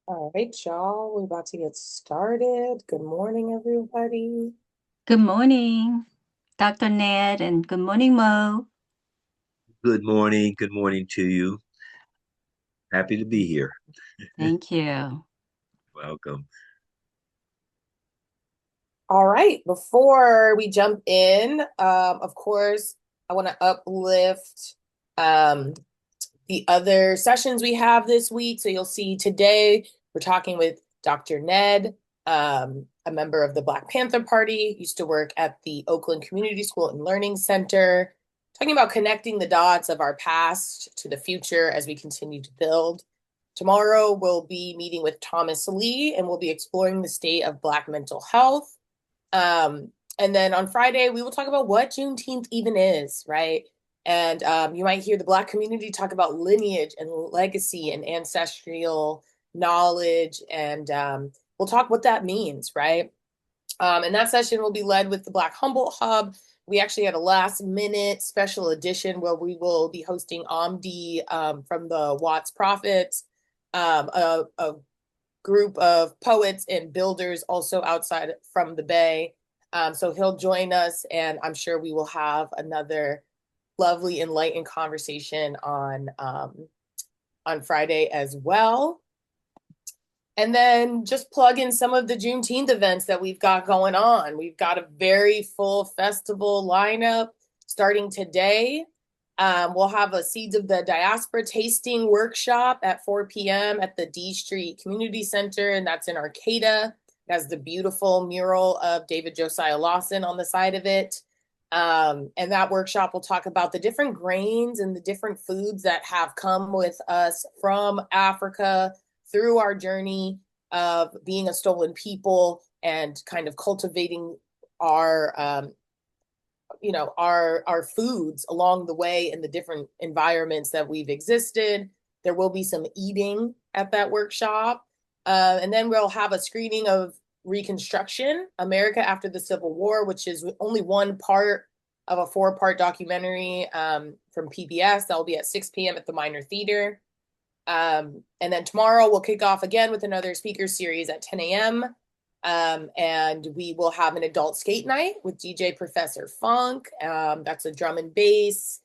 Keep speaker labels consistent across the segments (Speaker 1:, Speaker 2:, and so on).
Speaker 1: All right, y'all, we're about to get started. Good morning, everybody.
Speaker 2: Good morning, Dr. Ned, and good morning, Mo.
Speaker 3: Good morning. Good morning to you. Happy to be here.
Speaker 2: Thank you.
Speaker 3: Welcome.
Speaker 1: All right, before we jump in, of course, I want to uplift um, the other sessions we have this week. So you'll see today we're talking with Dr. Ned, a member of the Black Panther Party, used to work at the Oakland Community School and Learning Center, talking about connecting the dots of our past to the future as we continue to build. Tomorrow, we'll be meeting with Thomas Lee and we'll be exploring the state of Black mental health. And then on Friday, we will talk about what Juneteenth even is, right? And you might hear the Black community talk about lineage and legacy and ancestral knowledge. And we'll talk what that means, right? And that session will be led with the Black Humboldt Hub. We actually had a last minute special edition where we will be hosting Amdi from the Watts Prophets, a group of poets and builders also outside from the Bay. So he'll join us, and I'm sure we will have another lovely, enlightened conversation on Friday as well. And then just plug in some of the Juneteenth events that we've got going on. We've got a very full festival lineup starting today. We'll have a Seeds of the Diaspora tasting workshop at 4 p.m. at the D Street Community Center, and that's in Arcata. It has the beautiful mural of David Josiah Lawson on the side of it. And that workshop will talk about the different grains and the different foods that have come with us from Africa through our journey of being a stolen people and kind of cultivating our our foods along the way in the different environments that we've existed. There will be some eating at that workshop, and then we'll have a screening of Reconstruction America After the Civil War, which is only one part of a four-part documentary from PBS that will be at 6 p.m. at the Minor Theater. And then tomorrow we'll kick off again with another speaker series at 10 a.m. And we will have an adult skate night with DJ Professor Funk. That's a drum and bass.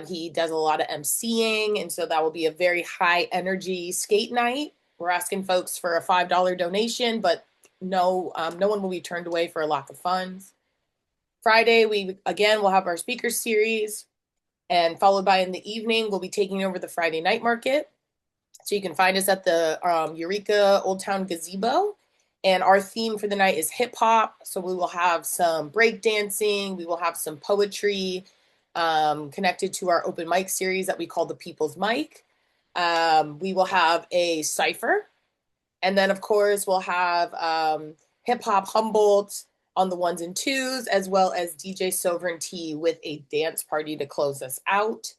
Speaker 1: He does a lot of emceeing, and so that will be a very high energy skate night. We're asking folks for a $5 donation, but no one will be turned away for a lack of funds. Friday, we again will have our speaker series, and followed by in the evening, we'll be taking over the Friday night market. So you can find us at the Eureka Old Town Gazebo. And our theme for the night is hip hop. So we will have some break dancing. We will have some poetry connected to our open mic series that we call the People's Mic. We will have a cipher. And then, of course, we'll have hip hop Humboldt on the ones and twos, as well as DJ Sovereignty with a dance party to close us out.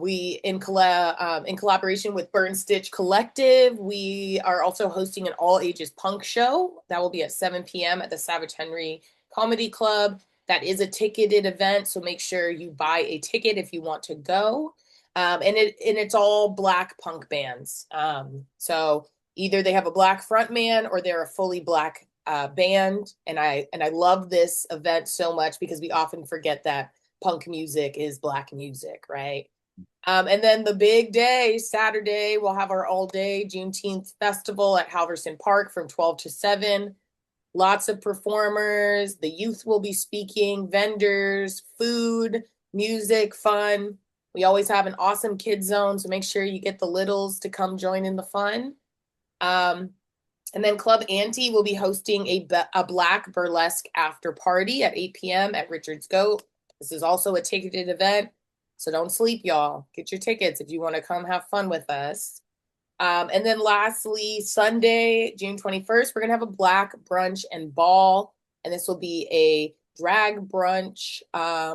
Speaker 1: We in collaboration with Burn Stitch Collective, we are also hosting an all ages punk show that will be at 7 p.m. at the Savage Henry Comedy Club. That is a ticketed event, so make sure you buy a ticket if you want to go. And it's all Black punk bands. So either they have a Black frontman or they're a fully Black band. And I love this event so much because we often forget that punk music is Black music, right? And then the big day, Saturday, we'll have our all day Juneteenth festival at Halverson Park from 12 to 7. Lots of performers. The youth will be speaking, vendors, food, music, fun. We always have an awesome kids zone, so make sure you get the littles to come join in the fun. Um, and then Club Auntie will be hosting a Black burlesque after party at 8 p.m. at Richard's Goat. This is also a ticketed event. So don't sleep, y'all. Get your tickets if you want to come have fun with us. And then lastly, Sunday, June 21st, we're going to have a Black brunch and ball. And this will be a drag brunch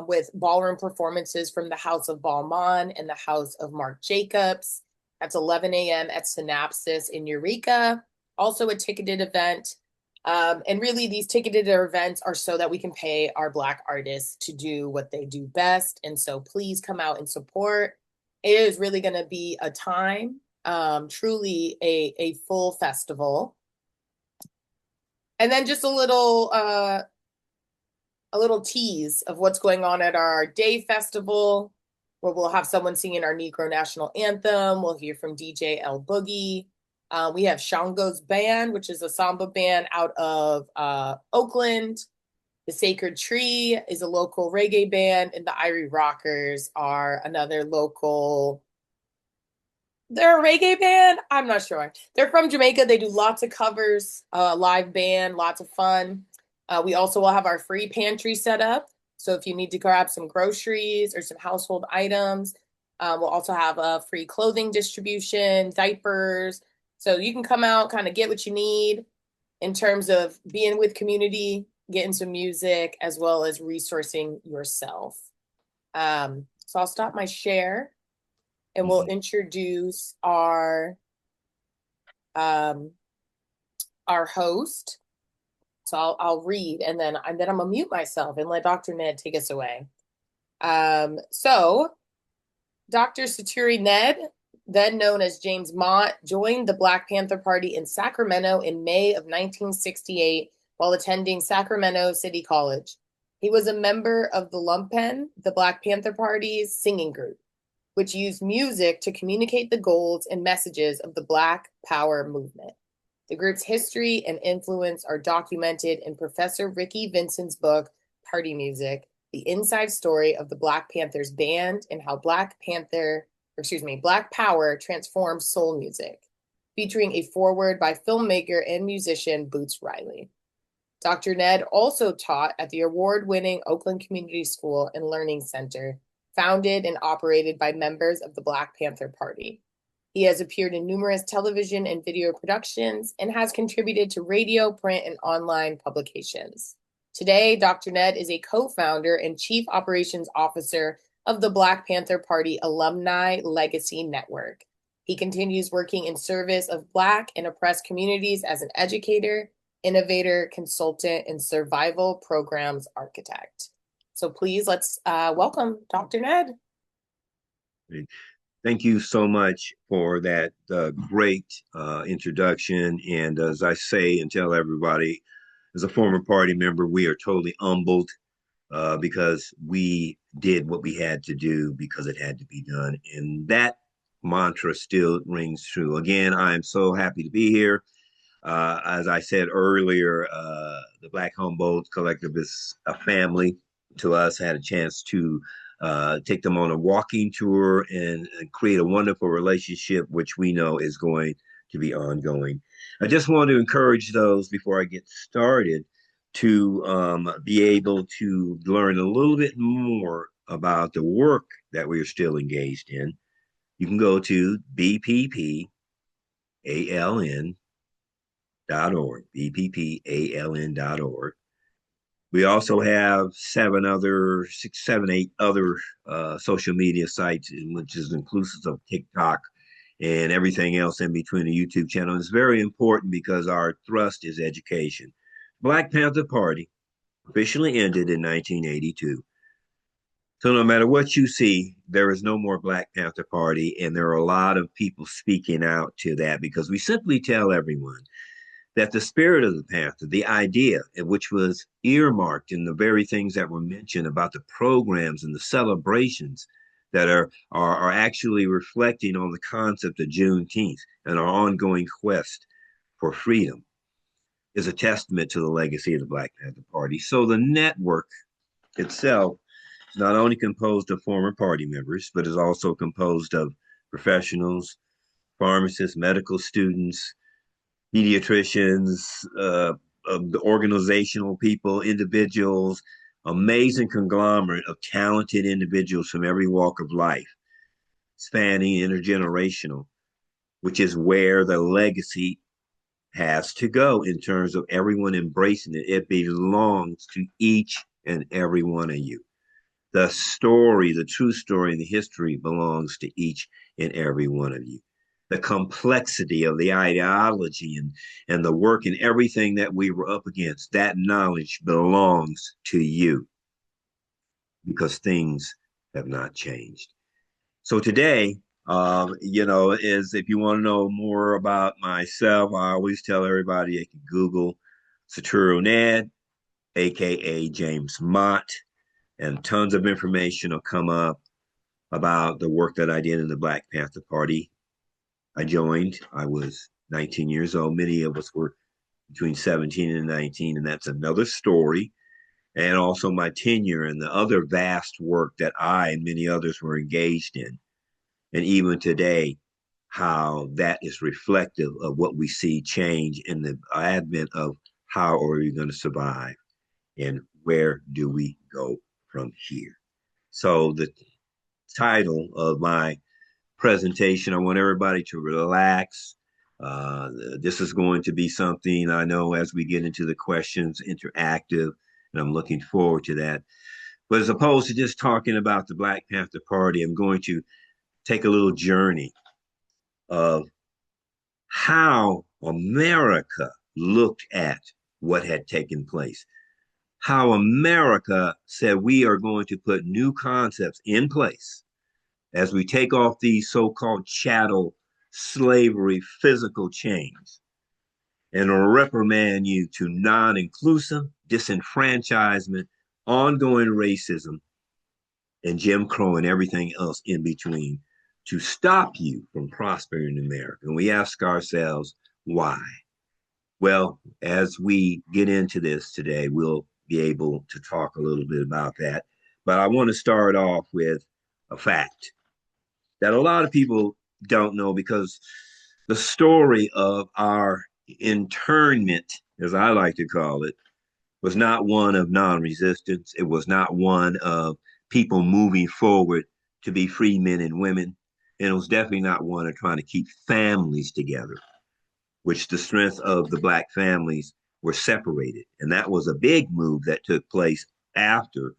Speaker 1: with ballroom performances from the House of Balmain and the House of Marc Jacobs. That's 11 a.m. at Synapsis in Eureka. Also a ticketed event. And really, these ticketed events are so that we can pay our Black artists to do what they do best. And so please come out and support. It is really going to be a time Truly a full festival. And then just a little tease of what's going on at our day festival, where we'll have someone singing our Negro National Anthem. We'll hear from DJ El Boogie. We have Shango's Band, which is a samba band out of Oakland. The Sacred Tree is a local reggae band, and the Irie Rockers are another local. They're a reggae band. I'm not sure. They're from Jamaica. They do lots of covers, live band, lots of fun. We also will have our free pantry set up. So if you need to grab some groceries or some household items, we'll also have a free clothing distribution, diapers. So you can come out, kind of get what you need in terms of being with community, getting some music, as well as resourcing yourself. So I'll stop my share and we'll introduce our host. So I'll read and then I'm gonna mute myself and let Dr. Ned take us away. So Dr. Saturu Ned, then known as James Mott, joined the Black Panther Party in Sacramento in May of 1968 while attending Sacramento City College. He was a member of the Lumpen, the Black Panther Party's singing group, which used music to communicate the goals and messages of the Black Power movement. The group's history and influence are documented in Professor Ricky Vincent's book, Party Music, The Inside Story of the Black Panthers Band and How Black Power Transformed Soul Music, featuring a foreword by filmmaker and musician Boots Riley. Dr. Ned also taught at the award-winning Oakland Community School and Learning Center, founded and operated by members of the Black Panther Party. He has appeared in numerous television and video productions and has contributed to radio, print, and online publications. Today, Dr. Ned is a co-founder and chief operations officer of the Black Panther Party Alumni Legacy Network. He continues working in service of Black and oppressed communities as an educator, innovator, consultant, and survival programs architect. So please let's welcome Dr. Ned.
Speaker 3: Thank you so much for that great introduction. And as I say and tell everybody, as a former party member, we are totally humbled because we did what we had to do because it had to be done. And that mantra still rings true. Again, I'm so happy to be here. As I said earlier, the Black Humboldt Collective is a family to us. I had a chance to take them on a walking tour and create a wonderful relationship, which we know is going to be ongoing. I just want to encourage those before I get started to be able to learn a little bit more about the work that we are still engaged in. You can go to bppaln.org, bppaln.org. We also have 7, 8 other social media sites, which is inclusive of TikTok and everything else in between the YouTube channel. It's very important because our thrust is education. Black Panther Party officially ended in 1982. So no matter what you see, there is no more Black Panther Party, and there are a lot of people speaking out to that because we simply tell everyone that the spirit of the Panther, the idea, which was earmarked in the very things that were mentioned about the programs and the celebrations that are actually reflecting on the concept of Juneteenth and our ongoing quest for freedom, is a testament to the legacy of the Black Panther Party. So the network itself is not only composed of former party members, but is also composed of professionals, pharmacists, medical students, pediatricians, the organizational people, individuals, amazing conglomerate of talented individuals from every walk of life, spanning intergenerational, which is where the legacy has to go in terms of everyone embracing it. It belongs to each and every one of you. The story, the true story, and the history belongs to each and every one of you. The complexity of the ideology and the work and everything that we were up against, that knowledge belongs to you because things have not changed. So today, Is if you want to know more about myself, I always tell everybody they can Google Saturu Ned, aka James Mott, and tons of information will come up about the work that I did in the Black Panther Party. I joined, I was 19 years old. Many of us were between 17 and 19, and that's another story. And also my tenure and the other vast work that I and many others were engaged in. And even today, how that is reflective of what we see change in the advent of how are we going to survive and where do we go from here. So the title of my presentation, I want everybody to relax. This is going to be something I know as we get into the questions, interactive, and I'm looking forward to that. But as opposed to just talking about the Black Panther Party, I'm going to take a little journey of how America looked at what had taken place, how America said we are going to put new concepts in place as we take off these so-called chattel slavery physical chains and reprimand you to non-inclusive, disenfranchisement, ongoing racism, and Jim Crow and everything else in between to stop you from prospering in America. And we ask ourselves, why? Well, as we get into this today, we'll be able to talk a little bit about that. But I want to start off with a fact that a lot of people don't know, because the story of our internment, as I like to call it, was not one of non-resistance. It was not one of people moving forward to be free men and women. And it was definitely not one of trying to keep families together, which the strength of the Black families were separated. And that was a big move that took place after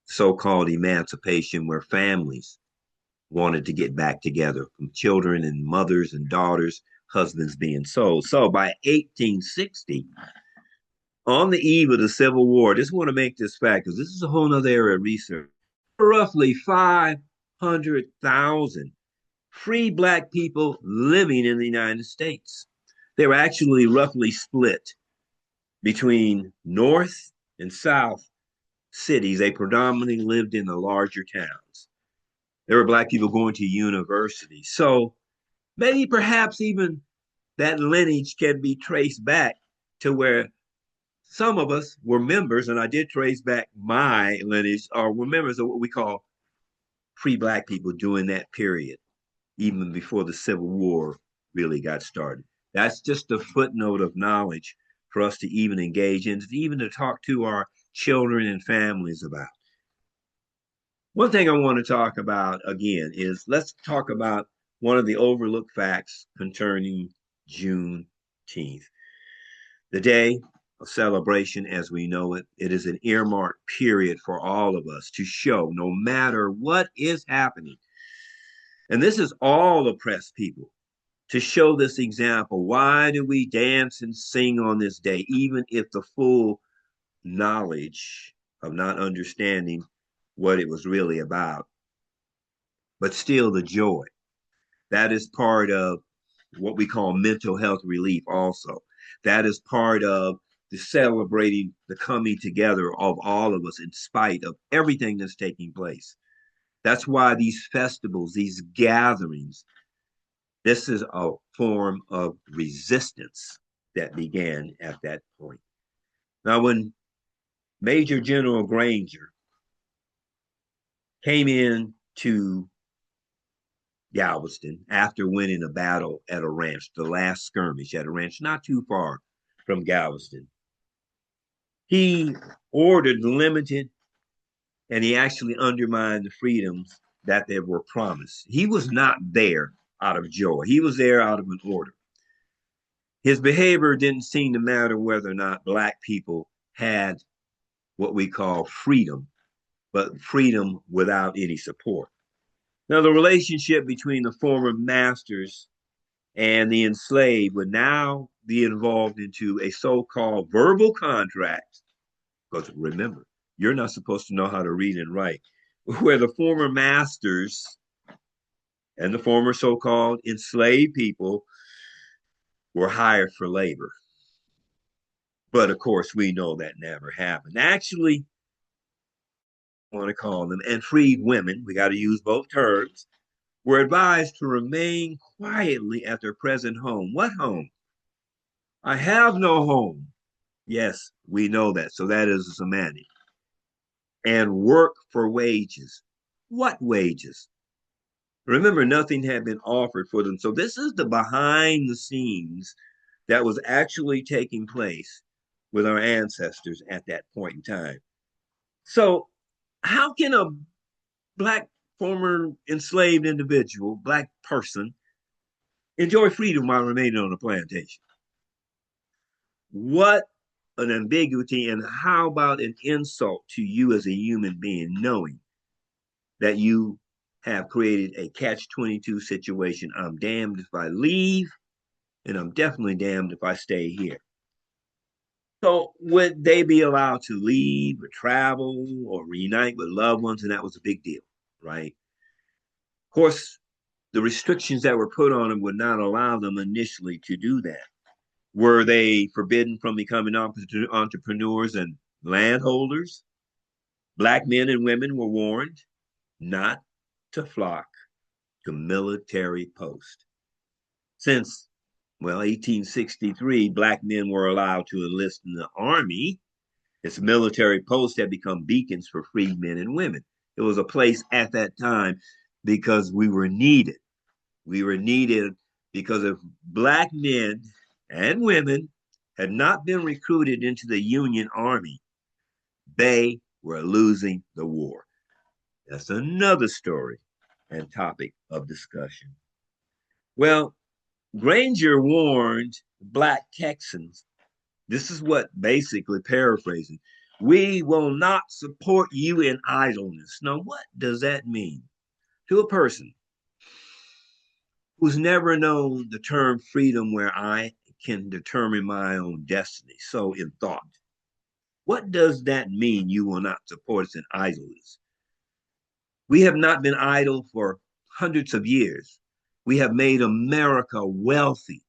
Speaker 3: so-called emancipation, where families wanted to get back together, from children and mothers and daughters, husbands being sold. So by 1860, on the eve of the Civil War, just want to make this fact, because this is a whole nother area of research, roughly 500,000 free Black people living in the United States. They were actually roughly split between North and South cities. They predominantly lived in the larger towns. There were Black people going to university. So maybe perhaps even that lineage can be traced back to where some of us were members, and I did trace back my lineage, or were members of what we call free Black people during that period, even before the Civil War really got started. That's just a footnote of knowledge for us to even engage in, even to talk to our children and families about. One thing I want to talk about again is, let's talk about one of the overlooked facts concerning Juneteenth. The day of celebration as we know it, it is an earmarked period for all of us to show, no matter what is happening, and this is all oppressed people, to show this example. Why do we dance and sing on this day, even if the full knowledge of not understanding what it was really about? But still, the joy. That is part of what we call mental health relief also. That is part of the celebrating the coming together of all of us in spite of everything that's taking place. That's why these festivals, these gatherings, this is a form of resistance that began at that point. Now, when Major General Granger came in to Galveston after winning a battle at a ranch, the last skirmish at a ranch not too far from Galveston, he ordered limited, and he actually undermined the freedoms that they were promised. He was not there out of joy. He was there out of an order. His behavior didn't seem to matter whether or not Black people had what we call freedom, but freedom without any support. Now, the relationship between the former masters and the enslaved would now be involved into a so-called verbal contract. Because remember, you're not supposed to know how to read and write, where the former masters and the former so-called enslaved people were hired for labor. But of course, we know that never happened. Actually, I want to call them, and freed women, we got to use both terms, were advised to remain quietly at their present home. What home? I have no home. Yes, we know that. So that is a semantic. And work for wages. What wages? Remember, nothing had been offered for them. So this is the behind the scenes that was actually taking place with our ancestors at that point in time. So how can a Black former enslaved individual, Black person, enjoy freedom while remaining on a plantation? What an ambiguity, and how about an insult to you as a human being, knowing that you have created a catch-22 situation. I'm damned if I leave, and I'm definitely damned if I stay here. So would they be allowed to leave or travel or reunite with loved ones? And that was a big deal, right? Of course, the restrictions that were put on them would not allow them initially to do that. Were they forbidden from becoming entrepreneurs and landholders? Black men and women were warned not to flock to military posts. Since, well, 1863, Black men were allowed to enlist in the Army. Its military posts had become beacons for freed men and women. It was a place at that time because we were needed. We were needed because if Black men and women had not been recruited into the Union Army, they were losing the war. That's another story and topic of discussion. Well, Granger warned Black Texans, this is what basically paraphrasing, we will not support you in idleness. Now, what does that mean? To a person who's never known the term freedom where I can determine my own destiny, so in thought, what does that mean, you will not support us in idleness? We have not been idle for hundreds of years. We have made America wealthy.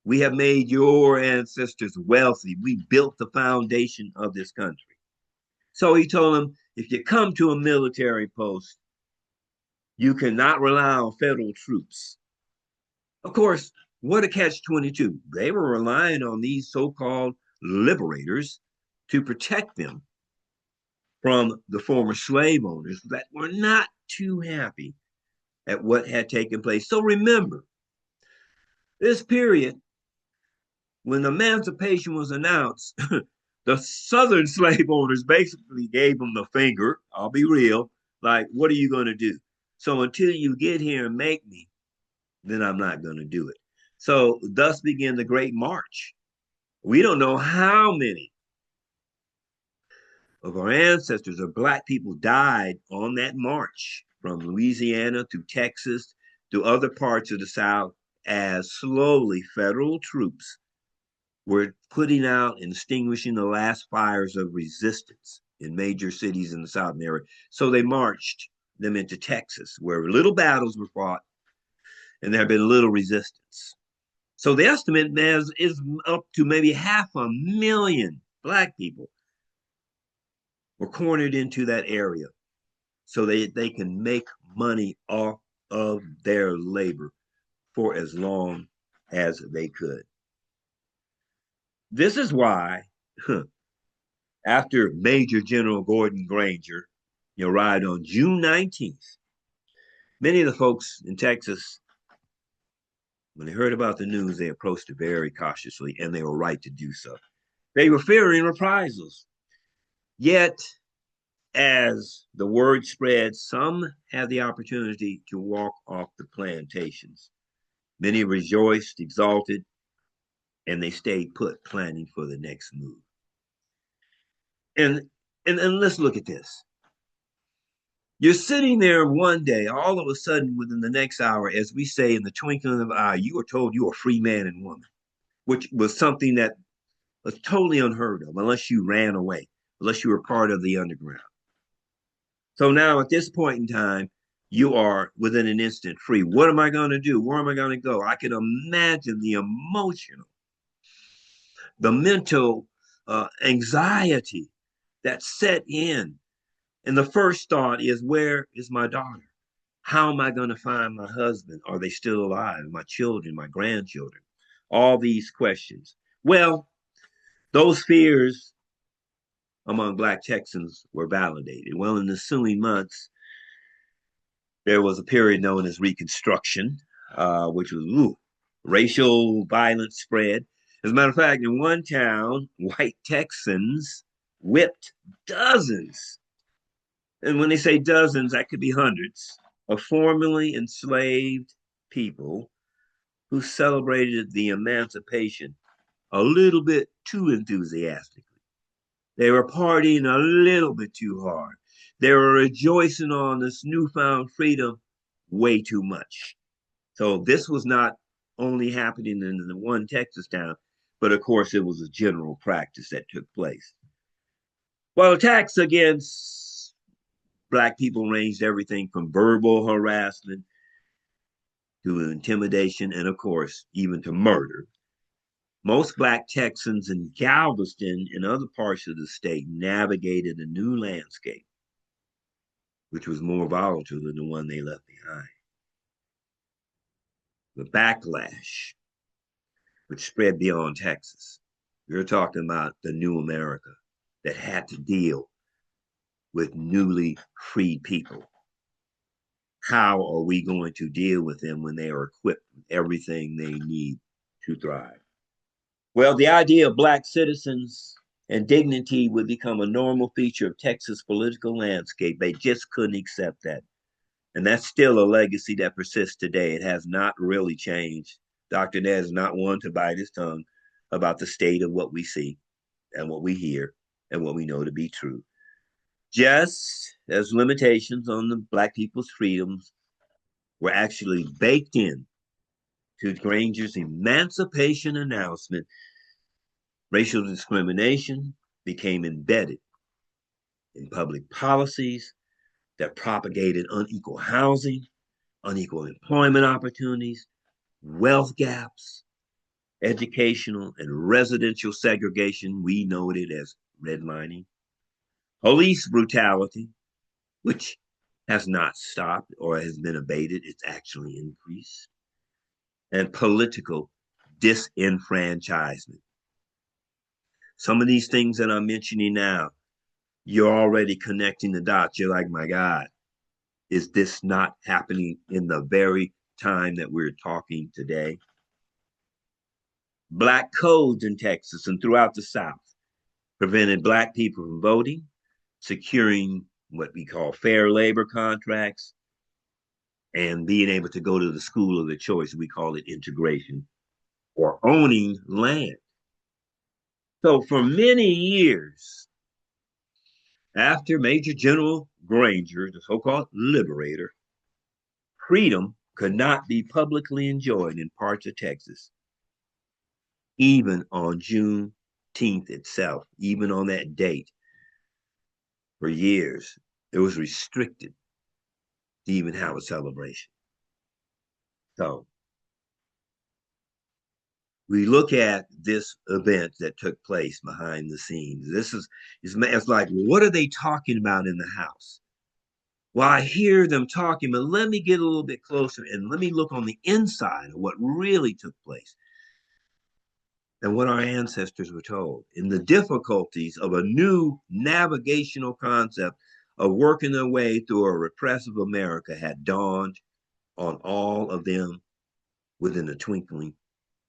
Speaker 3: We have made your ancestors wealthy. We built the foundation of this country. So he told them, if you come to a military post, you cannot rely on federal troops. Of course, what a catch-22. They were relying on these so-called liberators to protect them from the former slave owners that were not too happy at what had taken place. So remember, this period, when emancipation was announced, the Southern slave owners basically gave them the finger. I'll be real. Like, what are you going to do? So until you get here and make me, then I'm not going to do it. So thus began the Great March. We don't know how many of our ancestors or Black people died on that march from Louisiana to Texas to other parts of the South, as slowly federal troops were putting out and extinguishing the last fires of resistance in major cities in the Southern area. So they marched them into Texas, where little battles were fought and there had been little resistance. So the estimate is up to maybe 500,000 Black people were cornered into that area so they can make money off of their labor for as long as they could. This is why, after Major General Gordon Granger arrived on June 19th, many of the folks in Texas, when they heard about the news, they approached it very cautiously, and they were right to do so. They were fearing reprisals. Yet, as the word spread, some had the opportunity to walk off the plantations. Many rejoiced, exalted, and they stayed put, planning for the next move. And let's look at this. You're sitting there one day, all of a sudden, within the next hour, as we say, in the twinkling of an eye, you are told you are a free man and woman, which was something that was totally unheard of unless you ran away, unless you were part of the underground. So now at this point in time, you are within an instant free. What am I going to do? Where am I going to go? I can imagine the emotional, the mental anxiety that set in. And the first thought is, where is my daughter? How am I going to find my husband? Are they still alive? My children, my grandchildren? All these questions. Well, those fears among Black Texans were validated. Well, in the ensuing months, there was a period known as Reconstruction, which was racial violence spread. As a matter of fact, in one town, white Texans whipped dozens, and when they say dozens, that could be hundreds, of formerly enslaved people who celebrated the emancipation a little bit too enthusiastically. They were partying a little bit too hard. They were rejoicing on this newfound freedom way too much. So this was not only happening in the one Texas town, but of course it was a general practice that took place. Well, attacks against Black people ranged everything from verbal harassment to intimidation and, of course, even to murder. Most Black Texans in Galveston and other parts of the state navigated a new landscape, which was more volatile than the one they left behind. The backlash, which spread beyond Texas. We're talking about the new America that had to deal with newly freed people. How are we going to deal with them when they are equipped with everything they need to thrive? Well, the idea of Black citizens and dignity would become a normal feature of Texas' political landscape. They just couldn't accept that. And that's still a legacy that persists today. It has not really changed. Dr. Ned is not one to bite his tongue about the state of what we see and what we hear and what we know to be true. Just as limitations on the Black people's freedoms were actually baked in to Granger's emancipation announcement, racial discrimination became embedded in public policies that propagated unequal housing, unequal employment opportunities, wealth gaps, educational and residential segregation, we noted as redlining, police brutality, which has not stopped or has been abated, it's actually increased, and political disenfranchisement. Some of these things that I'm mentioning now, you're already connecting the dots. You're like, my God, is this not happening in the very time that we're talking today? Black codes in Texas and throughout the South prevented Black people from voting, securing what we call fair labor contracts, and being able to go to the school of their choice. We call it integration, or owning land. So for many years, after Major General Granger, the so-called liberator, freedom could not be publicly enjoyed in parts of Texas, even on Juneteenth itself, even on that date. For years, it was restricted to even have a celebration. So we look at this event that took place behind the scenes. It's like, what are they talking about in the House? Well, I hear them talking, but let me get a little bit closer and let me look on the inside of what really took place and what our ancestors were told in the difficulties of a new navigational concept of working their way through a repressive America had dawned on all of them within the twinkling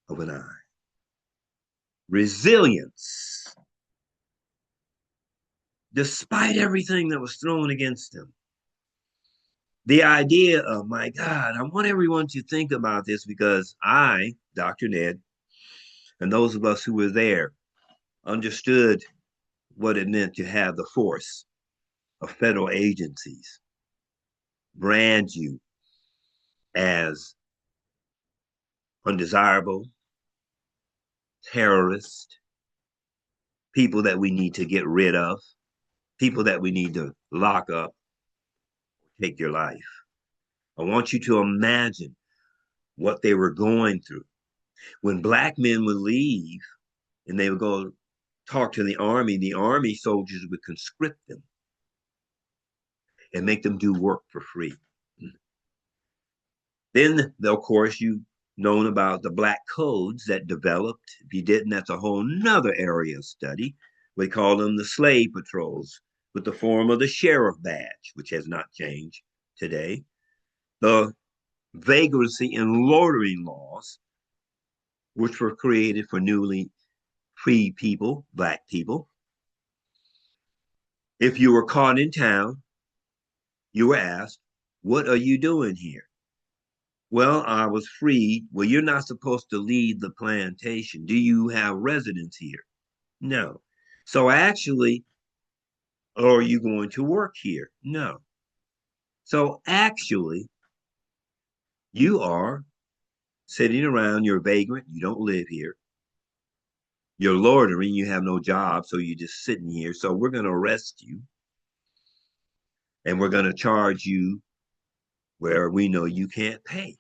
Speaker 3: of an eye. Resilience, despite everything that was thrown against them. The idea of, my God, I want everyone to think about this because I, Dr. Ned, and those of us who were there understood what it meant to have the force of federal agencies brand you as undesirable, terrorist, people that we need to get rid of, people that we need to lock up, take your life. I want you to imagine what they were going through. When black men would leave and they would go talk to the army soldiers would conscript them and make them do work for free. Then, of course, you've known about the black codes that developed. If you didn't, that's a whole nother area of study. We call them the slave patrols with the form of the sheriff badge, which has not changed today. The vagrancy and loitering laws, which were created for newly free people, black people. If you were caught in town, you were asked, "What are you doing here?" "Well, I was freed." "Well, you're not supposed to leave the plantation. Do you have residence here?" "No." "So actually, are you going to work here?" "No." "So actually, you are sitting around, you're a vagrant, you don't live here. You're loitering, you have no job, so you're just sitting here. So we're going to arrest you and we're going to charge you where we know you can't pay.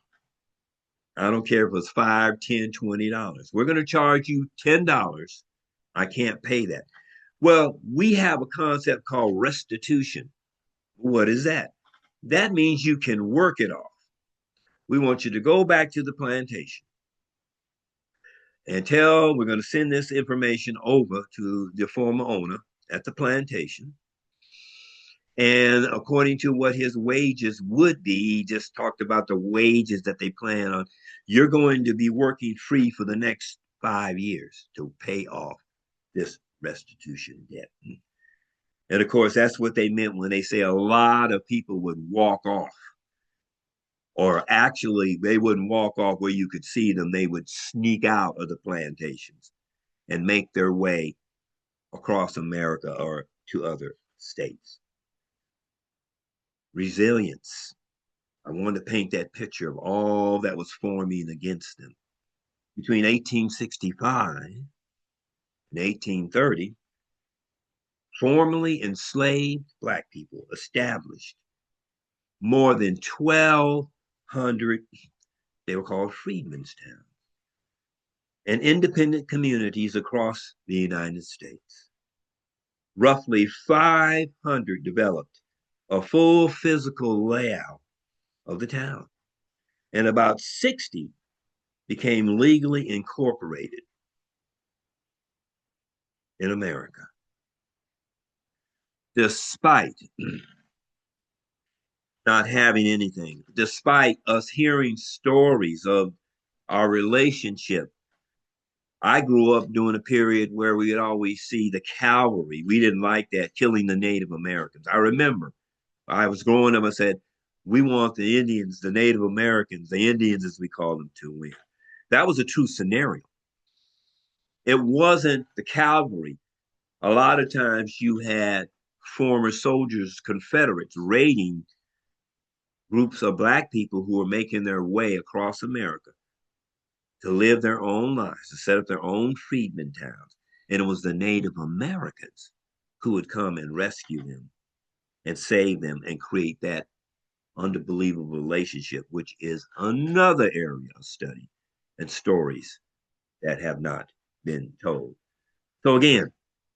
Speaker 3: I don't care if it's $5, $10, $20. We're going to charge you $10. I can't pay that. Well, we have a concept called restitution. What is that? That means you can work it off. We want you to go back to the plantation and we're going to send this information over to the former owner at the plantation. And according to what his wages would be, he just talked about the wages that they plan on. You're going to be working free for the next 5 years to pay off this restitution debt. And of course, that's what they meant when they say a lot of people would walk off. Or actually, they wouldn't walk off where you could see them. They would sneak out of the plantations and make their way across America or to other states. Resilience. I wanted to paint that picture of all that was forming against them. Between 1865 and 1830, formerly enslaved black people established more than 1,200, they were called freedmen's towns, and independent communities across the United States. Roughly 500 developed a full physical layout of the town, and about 60 became legally incorporated in America. Despite not having anything, despite us hearing stories of our relationship. I grew up during a period where we would always see the cavalry. We didn't like that, killing the Native Americans. I remember I was growing up, I said, we want the Indians, the Native Americans, the Indians as we call them, to win. That was a true scenario. It wasn't the cavalry. A lot of times you had former soldiers, Confederates, raiding groups of black people who were making their way across America to live their own lives, to set up their own freedmen towns. And it was the Native Americans who would come and rescue them and save them and create that unbelievable relationship, which is another area of study and stories that have not been told. So again,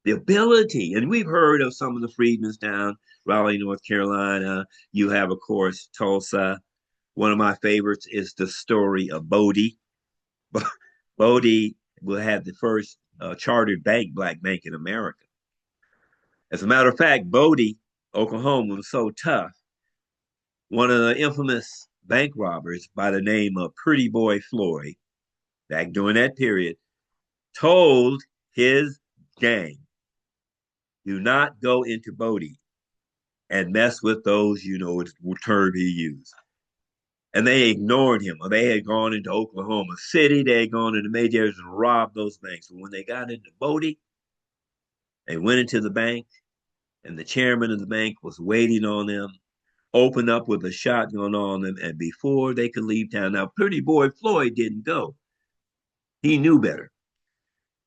Speaker 3: the ability, and we've heard of some of the freedmen's down Raleigh, North Carolina. You have, of course, Tulsa. One of my favorites is the story of Bodie. Bodie will have the first chartered bank, black bank in America. As a matter of fact, Bodie, Oklahoma, was so tough. One of the infamous bank robbers by the name of Pretty Boy Floyd, back during that period, told his gang, do not go into Bodie and mess with those, what term he used. And they ignored him. Or they had gone into Oklahoma City, they had gone into major areas and robbed those banks. And when they got into Bodie, they went into the bank, and the chairman of the bank was waiting on them, opened up with a shotgun on them, and before they could leave town, now Pretty Boy Floyd didn't go. He knew better.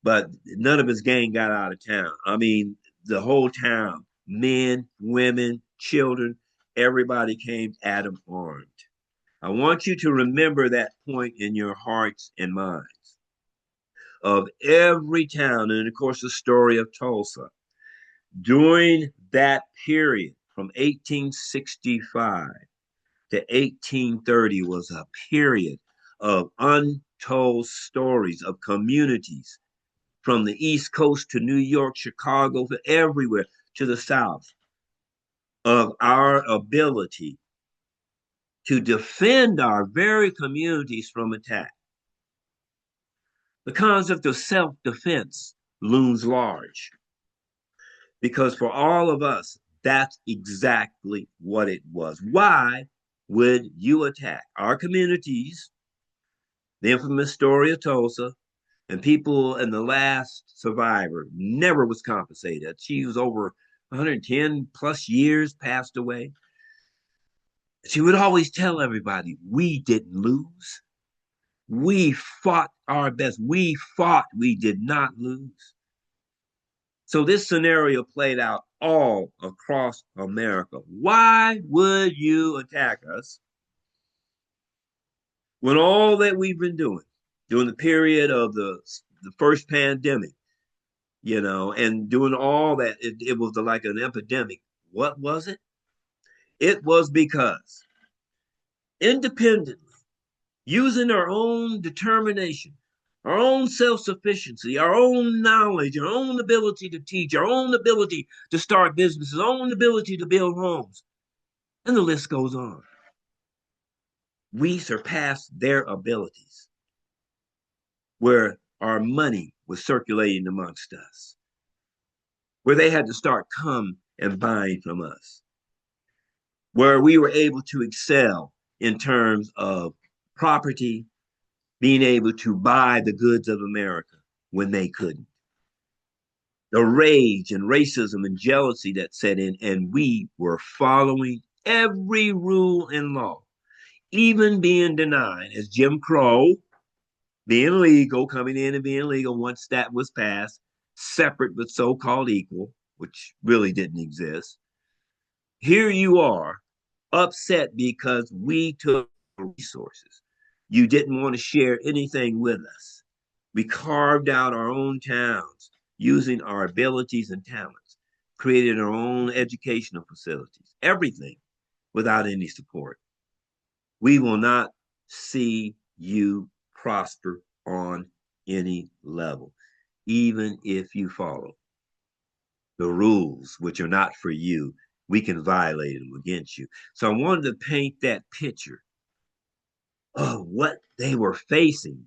Speaker 3: But none of his gang got out of town. I mean, the whole town, men, women, children, everybody came at him armed. I want you to remember that point in your hearts and minds of every town, and of course, the story of Tulsa. During that period from 1865 to 1830 was a period of untold stories of communities from the East Coast to New York, Chicago, to everywhere to the South, of our ability to defend our very communities from attack. The concept of self-defense looms large because for all of us, that's exactly what it was. Why would you attack our communities? The infamous story of Tulsa, and people, and the last survivor never was compensated. She was over 110 plus years, passed away. She would always tell everybody, we didn't lose. We fought our best. We fought. We did not lose. So this scenario played out all across America. Why would you attack us when all that we've been doing during the period of the first pandemic, and doing all that, it was like an epidemic. What was it? It was because independently, using our own determination, our own self-sufficiency, our own knowledge, our own ability to teach, our own ability to start businesses, our own ability to build homes, and the list goes on. We surpassed their abilities, where our money was circulating amongst us, where they had to start come and buying from us, where we were able to excel in terms of property, being able to buy the goods of America when they couldn't. The rage and racism and jealousy that set in, and we were following every rule and law, even being denied, as Jim Crow, being legal, coming in and being legal once that was passed, separate but so-called equal, which really didn't exist. Here you are, upset because we took resources. You didn't want to share anything with us. We carved out our own towns using our abilities and talents, created our own educational facilities, everything without any support. We will not see you prosper on any level, even if you follow the rules, which are not for you. We can violate them against you. So I wanted to paint that picture of what they were facing.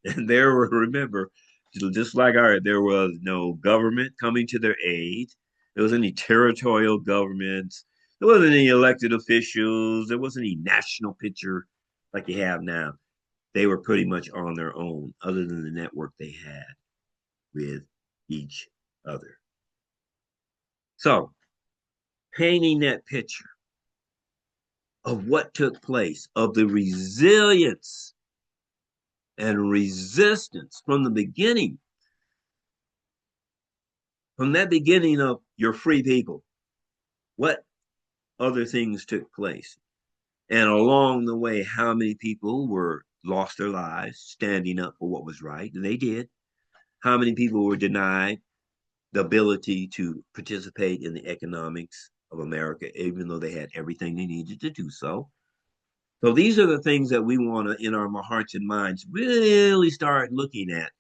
Speaker 3: And there were, remember, just like there was no government coming to their aid. There wasn't any territorial governments. There wasn't any elected officials. There wasn't any national picture like you have now. They were pretty much on their own, other than the network they had with each other. So, painting that picture of what took place, of the resilience and resistance from the beginning, from that beginning of your free people, what other things took place? And along the way, how many people lost their lives standing up for what was right? And they did. How many people were denied the ability to participate in the economics of America, even though they had everything they needed to do so? So these are the things that we want to, in our hearts and minds, really start looking at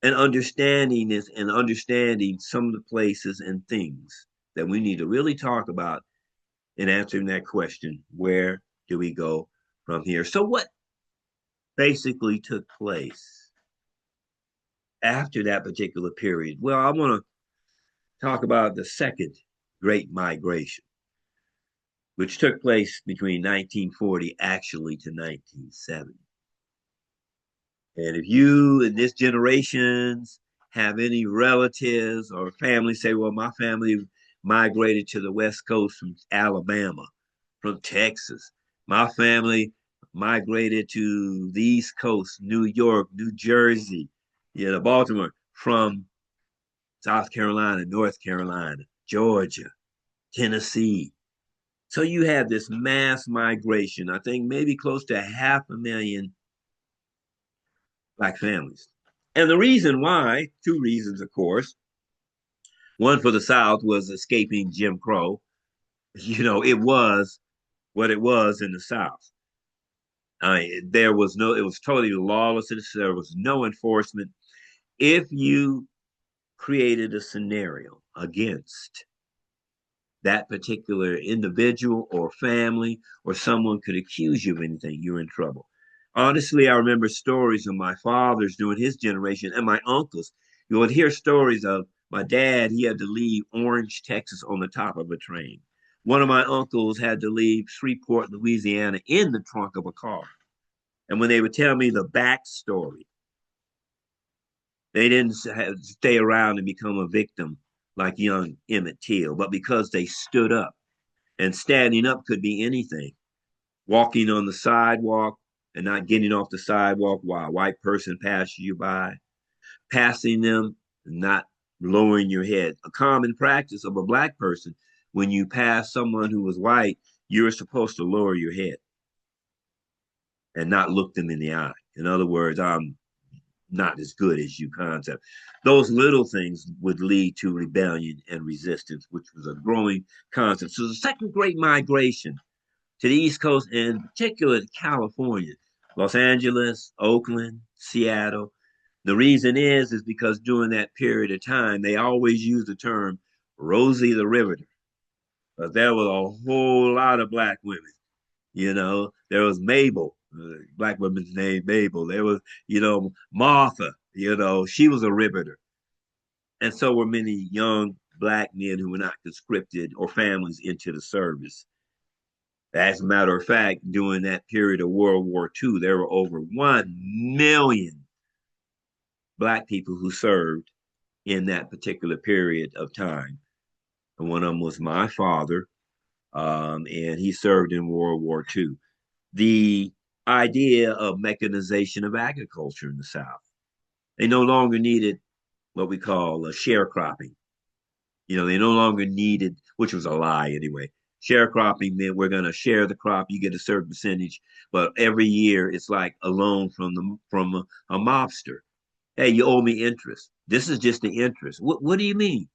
Speaker 3: and understanding this, and understanding some of the places and things that we need to really talk about in answering that question: where do we go from here? So what basically took place after that particular period? Well, I want to talk about the second Great Migration, which took place between 1940 actually to 1970. And if you in this generations have any relatives or family say, well, my family migrated to the West Coast from Alabama, from Texas. My family migrated to the East Coast, New York, New Jersey, Baltimore, from South Carolina, North Carolina, Georgia, Tennessee. So you had this mass migration, I think maybe close to 500,000 Black families. And the reason why, two reasons, of course. One for the South was escaping Jim Crow. It was what it was in the South. There was no, it was totally lawless. There was no enforcement. If you created a scenario against that particular individual or family, or someone could accuse you of anything, you're in trouble. Honestly, I remember stories of my fathers during his generation and my uncles. You would hear stories of my dad, he had to leave Orange, Texas on the top of a train. One of my uncles had to leave Shreveport, Louisiana in the trunk of a car. And when they would tell me the backstory, they didn't stay around and become a victim like young Emmett Till, but because they stood up. And standing up could be anything. Walking on the sidewalk and not getting off the sidewalk while a white person passes you by, passing them and not lowering your head. A common practice of a Black person, when you pass someone who was white, you're supposed to lower your head and not look them in the eye. In other words, I'm not as good as you concept. Those little things would lead to rebellion and resistance, which was a growing concept. So the second great migration to the East Coast, and in particular California, Los Angeles, Oakland, Seattle. The reason is because during that period of time, they always use the term Rosie the Riveter. But there was a whole lot of Black women. There was Mabel, Black woman's name Mabel. There was, Martha, she was a riveter. And so were many young Black men who were not conscripted or families into the service. As a matter of fact, during that period of World War II, there were over 1 million Black people who served in that particular period of time. And one of them was my father, and he served in World War II. The idea of mechanization of agriculture in the South. They no longer needed what we call sharecropping. They no longer needed, which was a lie anyway. Sharecropping meant we're going to share the crop. You get a certain percentage, but every year it's like a loan from a mobster. Hey, you owe me interest. This is just the interest. What do you mean?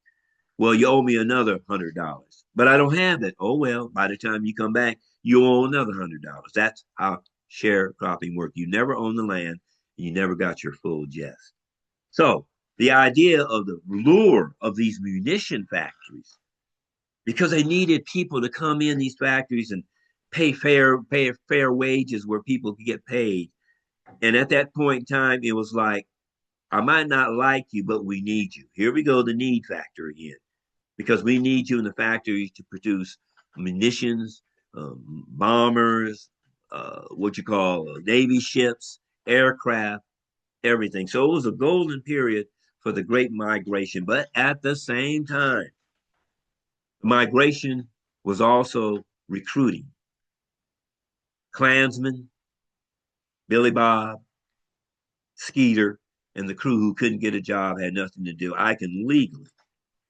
Speaker 3: Well, you owe me another $100, but I don't have it. Oh well, by the time you come back, you owe another $100. That's how sharecropping worked. You never owned the land, and you never got your full jest. So the idea of the lure of these munition factories, because they needed people to come in these factories and pay fair wages where people could get paid. And at that point in time, it was like, I might not like you, but we need you. Here we go, the need factor again, because we need you in the factories to produce munitions, bombers, what you call Navy ships, aircraft, everything. So it was a golden period for the Great Migration. But at the same time, migration was also recruiting. Klansmen, Billy Bob, Skeeter, and the crew who couldn't get a job had nothing to do. I can legally.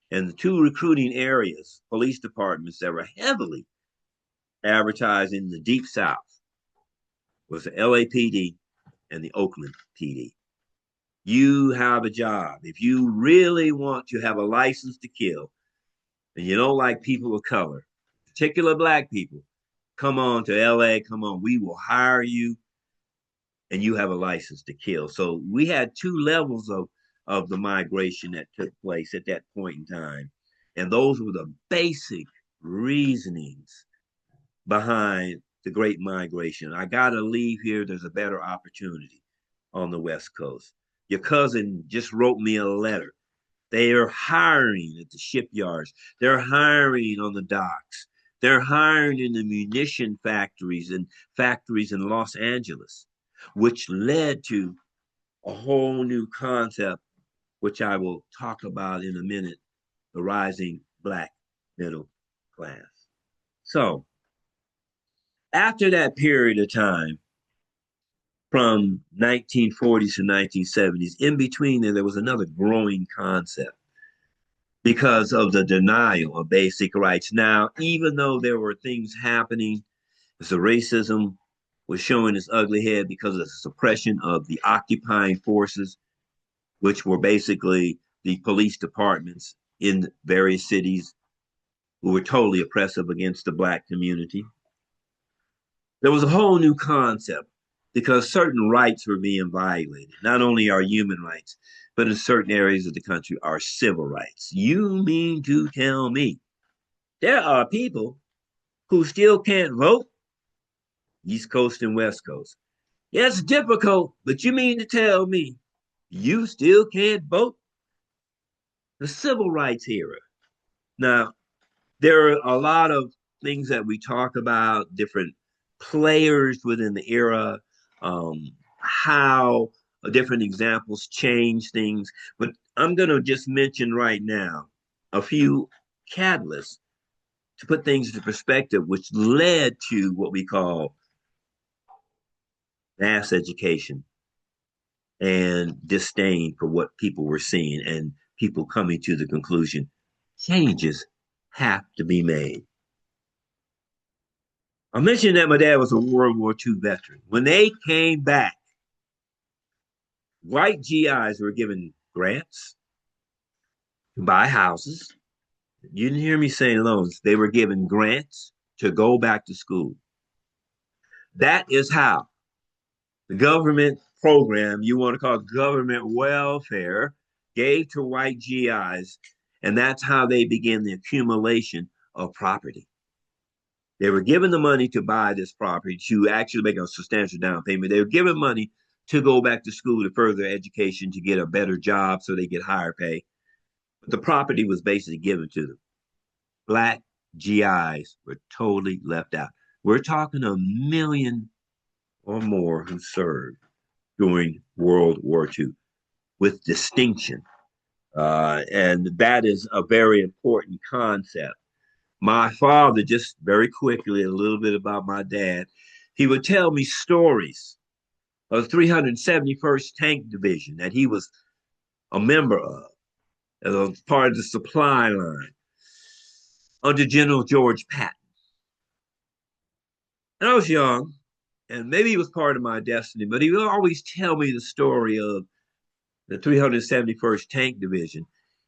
Speaker 3: And the two recruiting areas, police departments that were heavily advertised in the Deep South, was the LAPD and the Oakland PD. You have a job. If you really want to have a license to kill, and you don't like people of color, particular Black people, come on to LA, come on, we will hire you, and you have a license to kill. So we had two levels of the migration that took place at that point in time. And those were the basic reasonings behind the Great Migration. I got to leave here. There's a better opportunity on the West Coast. Your cousin just wrote me a letter. They are hiring at the shipyards. They're hiring on the docks. They're hiring in the munition factories and factories in Los Angeles, which led to a whole new concept, which I will talk about in a minute, the rising Black middle class. So after that period of time, from 1940s to 1970s, in between there was another growing concept. because of the denial of basic rights. Now, even though there were things happening, the racism was showing its ugly head because of the suppression of the occupying forces, which were basically the police departments in various cities who were totally oppressive against the Black community. There was a whole new concept because certain rights were being violated. Not only our human rights, but in certain areas of the country, our civil rights. You mean to tell me there are people who still can't vote? East Coast and West Coast. Yeah, it's difficult, but you mean to tell me you still can't vote? The civil rights era. Now, there are a lot of things that we talk about, different players within the era, how different examples change things. But I'm going to just mention right now a few catalysts to put things into perspective, which led to what we call mass education and disdain for what people were seeing, and people coming to the conclusion changes have to be made. I mentioned that my dad was a World War II veteran. When they came back, white GIs were given grants to buy houses. You didn't hear me saying loans. They were given grants to go back to school. That is how the government program, you want to call it government welfare, gave to white GIs. And that's how they began the accumulation of property. They were given the money to buy this property, to actually make a substantial down payment. They were given money to go back to school to further education, to get a better job so they get higher pay. But the property was basically given to them. Black GIs were totally left out. We're talking 1 million or more who served during World War II with distinction. And that is a very important concept. My father, just very quickly, a little bit about my dad, he would tell me stories of the 371st Tank Division that he was a member of, as part of the supply line under General George Patton. And I was young, and maybe it was part of my destiny, but he would always tell me the story of the 371st Tank Division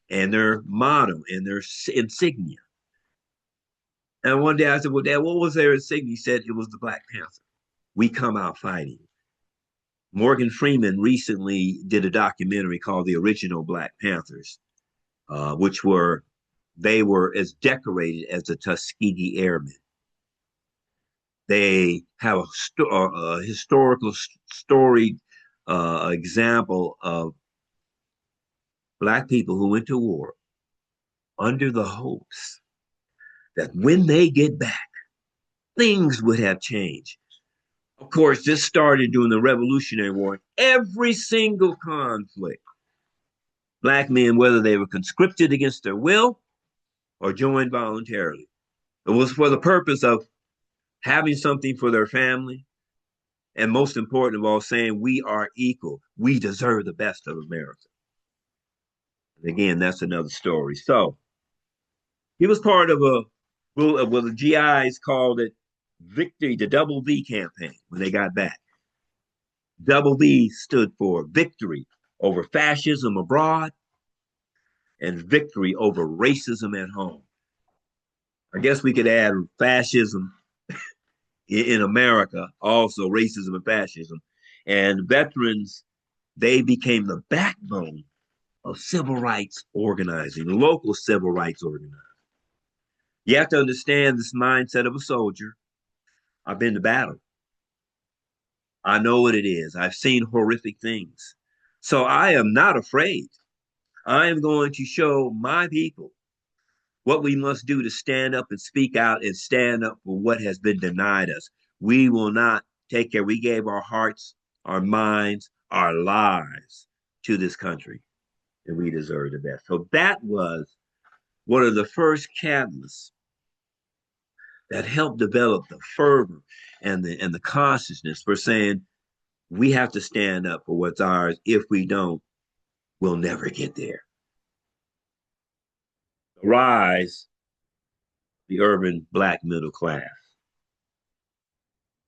Speaker 3: and their motto and their insignia. And one day I said, well, Dad, what was their insignia? He said, it was the Black Panther. We come out fighting. Morgan Freeman recently did a documentary called The Original Black Panthers, which they were as decorated as the Tuskegee Airmen. They have a historical story example of Black people who went to war under the hopes that when they get back, things would have changed. Of course, this started during the Revolutionary War. Every single conflict, Black men, whether they were conscripted against their will or joined voluntarily, it was for the purpose of having something for their family, and most important of all, saying we are equal. We deserve the best of America. And again, that's another story. So he was part of well, the GIs called it Victory, the Double V campaign when they got back. Double V stood for victory over fascism abroad and victory over racism at home. I guess we could add fascism in America, also racism and fascism. And veterans, they became the backbone of civil rights organizing, local civil rights organizing. You have to understand this mindset of a soldier. I've been to battle. I know what it is. I've seen horrific things. So I am not afraid. I am going to show my people what we must do to stand up and speak out and stand up for what has been denied us. We will not take care. We gave our hearts, our minds, our lives to this country, and we deserve the best. So that was one of the first catalysts that helped develop the fervor and the consciousness for saying we have to stand up for what's ours. If we don't, we'll never get there. rise of the urban Black middle class.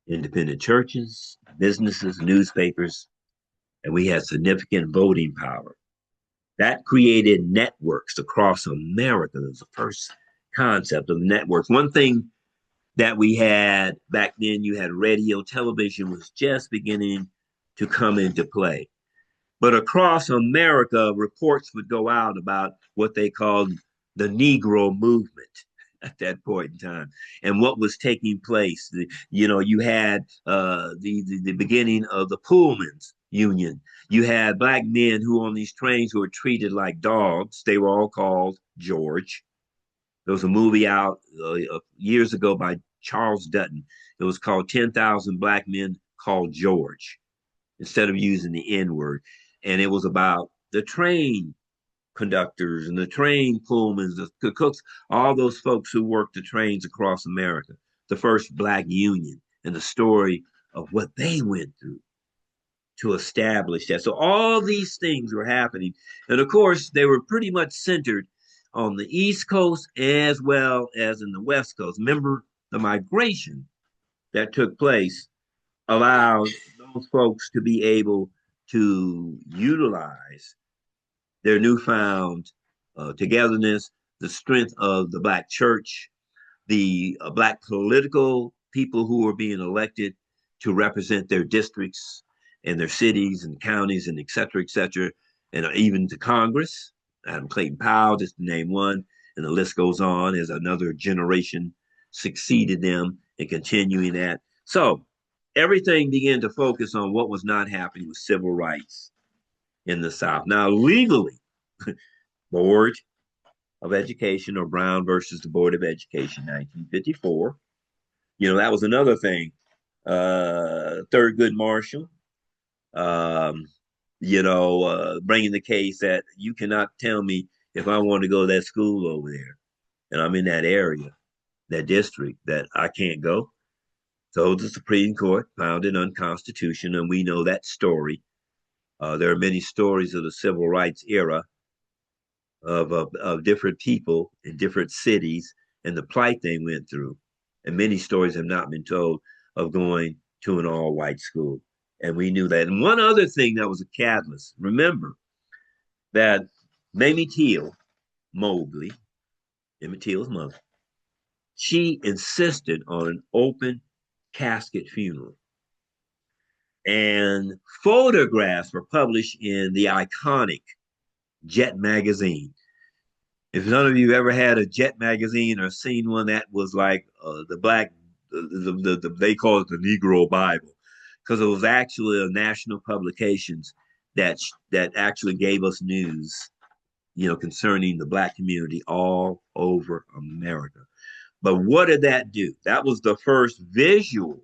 Speaker 3: Independent churches, businesses, newspapers, and we had significant voting power. That created networks across America. It was the first concept of networks. One thing that we had back then, you had radio, television was just beginning to come into play. But across America, reports would go out about what they called the Negro movement at that point in time and what was taking place. You had the beginning of the Pullman's Union. You had black men who on these trains who were treated like dogs. They were all called George. There was a movie out years ago by Charles Dutton. It was called 10,000 Black Men Called George instead of using the N word. And it was about the train conductors and the train pullmans, the cooks, all those folks who worked the trains across America, the first Black Union, and the story of what they went through to establish that. So all these things were happening. And of course, they were pretty much centered on the East Coast as well as in the West Coast. Remember, the migration that took place allowed those folks to be able to utilize their newfound togetherness, the strength of the Black church, the Black political people who were being elected to represent their districts and their cities and counties and et cetera, and even to Congress. Adam Clayton Powell, just to name one, and the list goes on as another generation succeeded them in continuing that. So everything began to focus on what was not happening with civil rights in the South. Now, legally, Board of Education, or Brown versus the Board of Education, 1954. That was another thing. Thurgood Marshall, bringing the case that you cannot tell me if I want to go to that school over there and I'm in that area, that district, that I can't go. So the Supreme Court found it unconstitutional, and we know that story. There are many stories of the civil rights era of different people in different cities and the plight they went through. And many stories have not been told of going to an all-white school. And we knew that. And one other thing that was a catalyst, remember that Mamie Till Mobley, Emmett Till's mother, she insisted on an open casket funeral. And photographs were published in the iconic Jet magazine. If none of you ever had a Jet magazine or seen one, that was like the Black, they call it the Negro Bible, because it was actually a national publications that actually gave us news, concerning the Black community all over America. But what did that do? That was the first visual,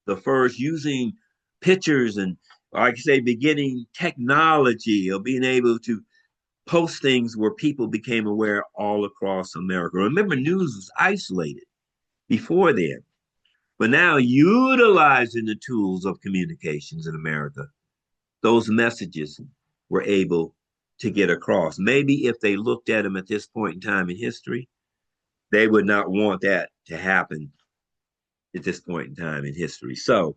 Speaker 3: the first using pictures and, like I say, beginning technology of being able to post things where people became aware all across America. Remember, news was isolated before then, but now utilizing the tools of communications in America, those messages were able to get across. Maybe if they looked at them at this point in time in history, they would not want that to happen at this point in time in history. So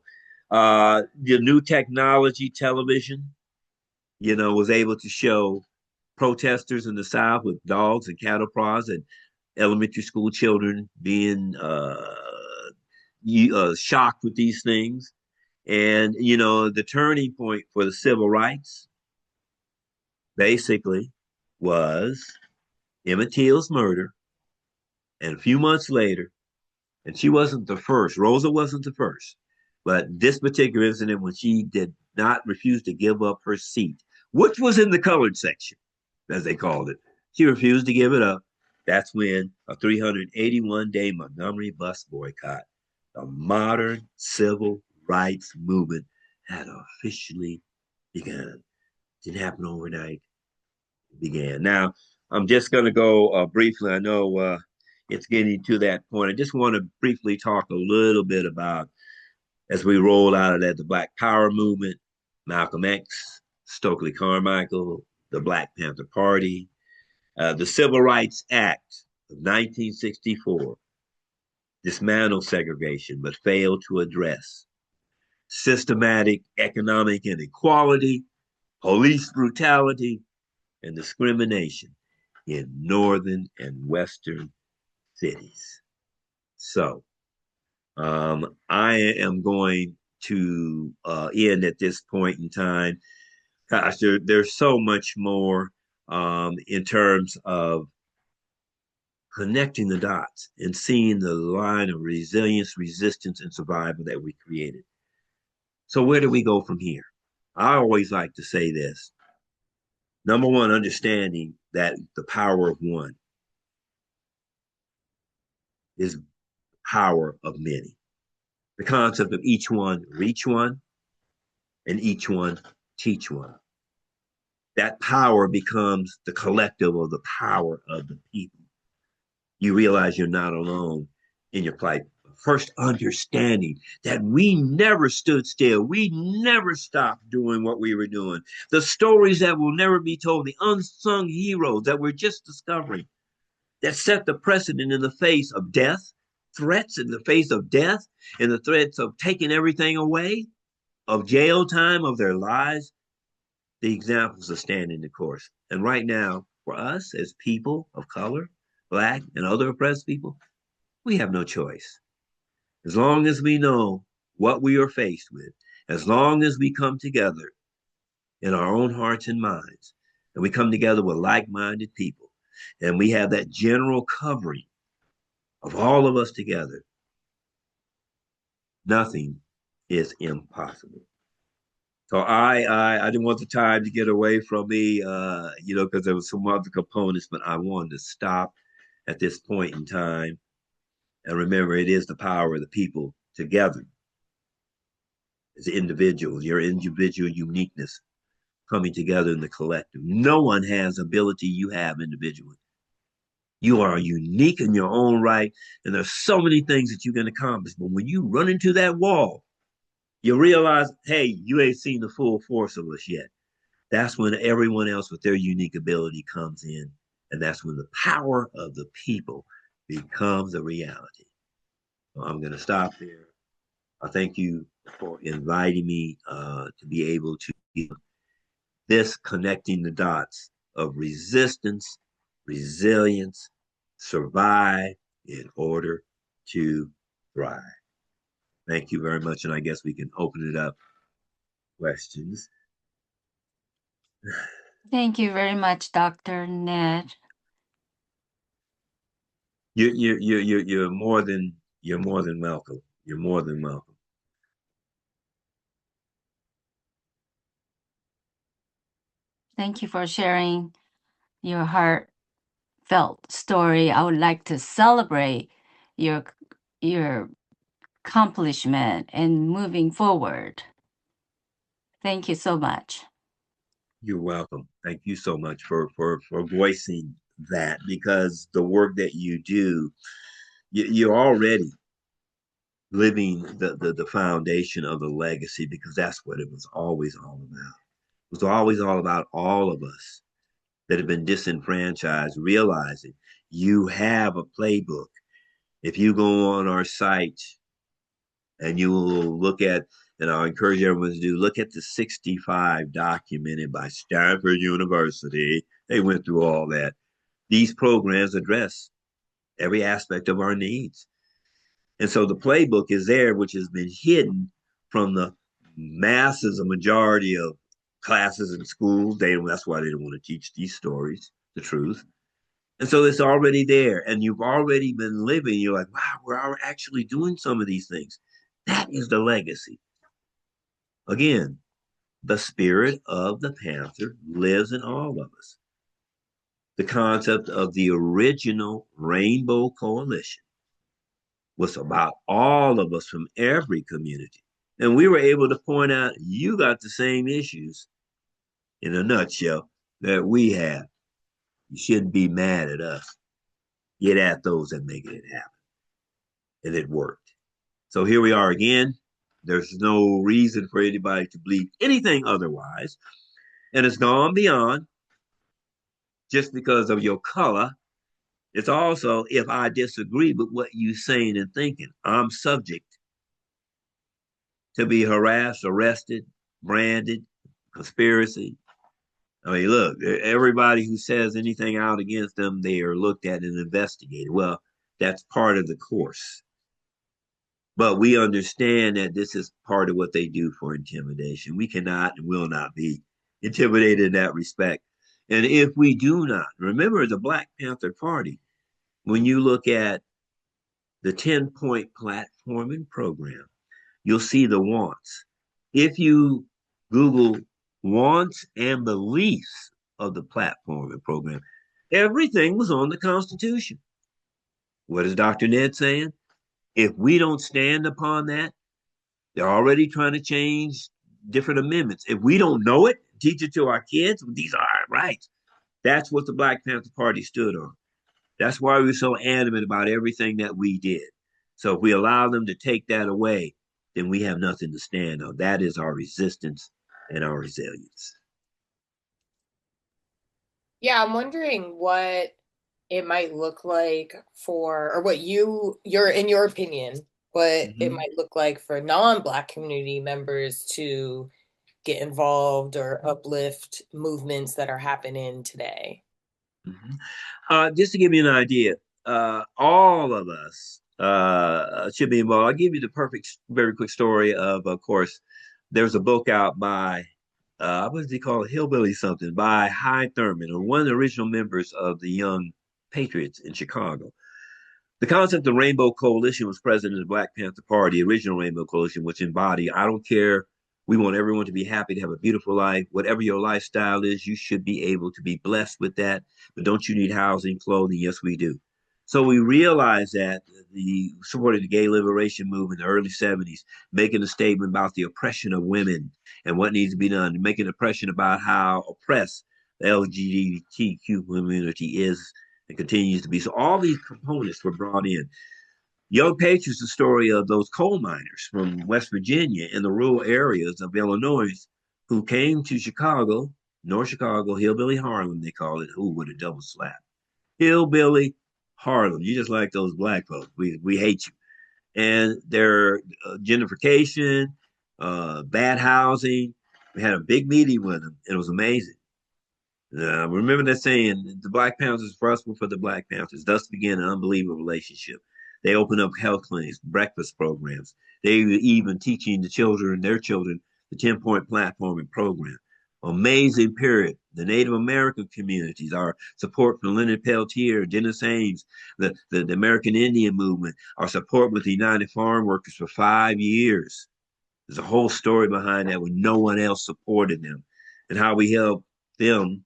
Speaker 3: the new technology, television, was able to show protesters in the South with dogs and cattle prods and elementary school children being shocked with these things. And, the turning point for the civil rights basically was Emmett Till's murder. And a few months later, and she wasn't the first, Rosa wasn't the first, but this particular incident when she did not refuse to give up her seat, which was in the colored section, as they called it. She refused to give it up. That's when a 381-day Montgomery bus boycott, the modern civil rights movement, had officially begun. Didn't happen overnight. It began. Now, I'm just going to go briefly. I know it's getting to that point. I just want to briefly talk a little bit about, as we roll out of that, the Black Power movement, Malcolm X, Stokely Carmichael, the Black Panther Party, The Civil Rights Act of 1964 dismantled segregation but failed to address systematic economic inequality, police brutality, and discrimination in northern and western cities. So I am going to end at this point in time. Gosh, there's so much more in terms of connecting the dots and seeing the line of resilience, resistance, and survival that we created. So where do we go from here? I always like to say this. Number one, understanding that the power of one is power of many. The concept of each one reach one and each one teach one. That power becomes the collective of the power of the people. You realize you're not alone in your plight. First, understanding that we never stood still. We never stopped doing what we were doing. The stories that will never be told, the unsung heroes that we're just discovering, that set the precedent in the face of death, threats in the face of death, and the threats of taking everything away, of jail time, of their lives. The examples are standing the course. And right now, for us as people of color, Black and other oppressed people, we have no choice. As long as we know what we are faced with, as long as we come together in our own hearts and minds, and we come together with like-minded people, and we have that general covering of all of us together, nothing is impossible. So I didn't want the time to get away from me, because there was some other components, but I wanted to stop at this point in time. And remember, it is the power of the people together as individuals, your individual uniqueness coming together in the collective. No one has the ability you have individually. You are unique in your own right, and there's so many things that you can accomplish. But when you run into that wall, you realize, hey, you ain't seen the full force of us yet. That's when everyone else with their unique ability comes in, and that's when the power of the people becomes a reality. So I'm going to stop there. I thank you for inviting me to be able to give this connecting the dots of resistance, resilience, survive in order to thrive. Thank you very much. And I guess we can open it up. Questions?
Speaker 2: Thank you very much, Dr. Ned.
Speaker 3: You're more than welcome. You're more than welcome.
Speaker 2: Thank you for sharing your heartfelt story. I would like to celebrate your accomplishment and moving forward. Thank you so much.
Speaker 3: You're welcome. Thank you so much for voicing that, because the work that you do, you're already living the foundation of the legacy, because that's what it was always all about. It was always all about all of us that have been disenfranchised, realizing you have a playbook. If you go on our site and you will look at, and I'll encourage everyone to do, look at the 65 documented by Stanford University. They went through all that. These programs address every aspect of our needs. And so the playbook is there, which has been hidden from the masses, a majority of classes in schools. That's why they don't want to teach these stories, the truth. And so it's already there, and you've already been living. You're like, wow, we're actually doing some of these things. That is the legacy. Again, the spirit of the Panther lives in all of us. The concept of the original Rainbow Coalition was about all of us from every community. And we were able to point out, you got the same issues in a nutshell that we have. You shouldn't be mad at us. Get at those that make it happen. And it worked. So here we are again. There's no reason for anybody to believe anything otherwise. And it's gone beyond just because of your color. It's also if I disagree with what you're saying and thinking, I'm subject to be harassed, arrested, branded, conspiracy. I mean, look, everybody who says anything out against them, they are looked at and investigated. Well, that's part of the course. But we understand that this is part of what they do for intimidation. We cannot and will not be intimidated in that respect. And if we do not, remember the Black Panther Party, when you look at the 10-point platforming program, you'll see the wants. If you Google wants and beliefs of the platforming program, everything was on the Constitution. What is Dr. Ned saying? If we don't stand upon that, they're already trying to change different amendments. If we don't know it, teach it to our kids, these are our rights. That's what the Black Panther Party stood on. That's why we were so adamant about everything that we did. So if we allow them to take that away, then we have nothing to stand on. That is our resistance and our resilience.
Speaker 1: Yeah, I'm wondering what it might look like for, or what you're in your opinion, what it might look like for non-Black community members to get involved or uplift movements that are happening today.
Speaker 3: Just to give you an idea, all of us should be involved. I'll give you the perfect, very quick story of course, there's a book out by, what does he call it? Hillbilly something, by Hy Thurman, or one of the original members of the Young Patriots in Chicago. The concept of Rainbow Coalition was president of the Black Panther Party, original Rainbow Coalition, which embodied, I don't care, we want everyone to be happy, to have a beautiful life. Whatever your lifestyle is, you should be able to be blessed with that. But don't you need housing, clothing? Yes, we do. So we realized that the supported the gay liberation movement in the early 70s, making a statement about the oppression of women and what needs to be done, making an oppression about how oppressed the LGBTQ community is and continues to be. So all these components were brought in. Young Patriots is the story of those coal miners from West Virginia and the rural areas of Illinois who came to Chicago, North Chicago, Hillbilly Harlem, they call it, who with a double slap. Hillbilly Harlem. You just like those black folks. We hate you. And their gentrification, bad housing. We had a big meeting with them, and it was amazing. Remember that saying, the Black Panthers for us, for the Black Panthers. Thus began an unbelievable relationship. They opened up health clinics, breakfast programs. They were even teaching the children, their children, the 10-point platforming program. Amazing period. The Native American communities, our support for Leonard Peltier, Dennis Ames, the American Indian movement, our support with the United Farm Workers for 5 years. There's a whole story behind that when no one else supported them, and how we helped them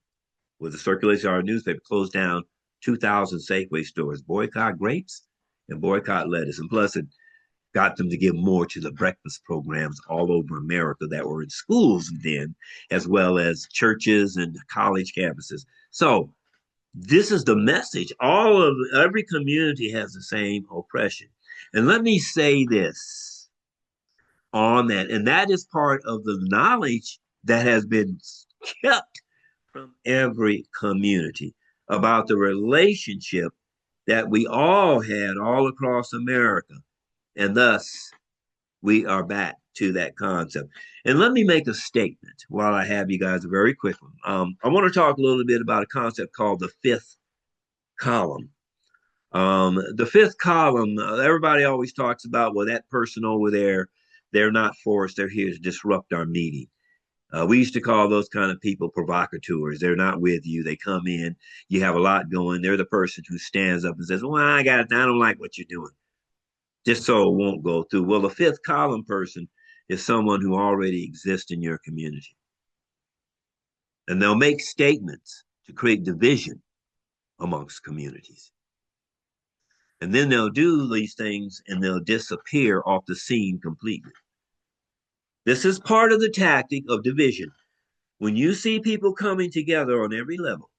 Speaker 3: with the circulation of our newspaper, closed down 2,000 Safeway stores, boycott grapes and boycott lettuce. And plus, it got them to give more to the breakfast programs all over America that were in schools then, as well as churches and college campuses. So this is the message. Every community has the same oppression. And let me say this on that, and that is part of the knowledge that has been kept from every community about the relationship that we all had all across America. And thus, we are back to that concept. And let me make a statement while I have you guys, a very quick one. I want to talk a little bit about a concept called the fifth column. The fifth column, everybody always talks about, well, that person over there, they're not for us, they're here to disrupt our meeting. We used to call those kind of people provocateurs. They're not with you. They come in, you have a lot going. They're the person who stands up and says, well, I don't like what you're doing, just so it won't go through. Well, the fifth column person is someone who already exists in your community. And they'll make statements to create division amongst communities. And then they'll do these things and they'll disappear off the scene completely. This is part of the tactic of division. When you see people coming together on every level,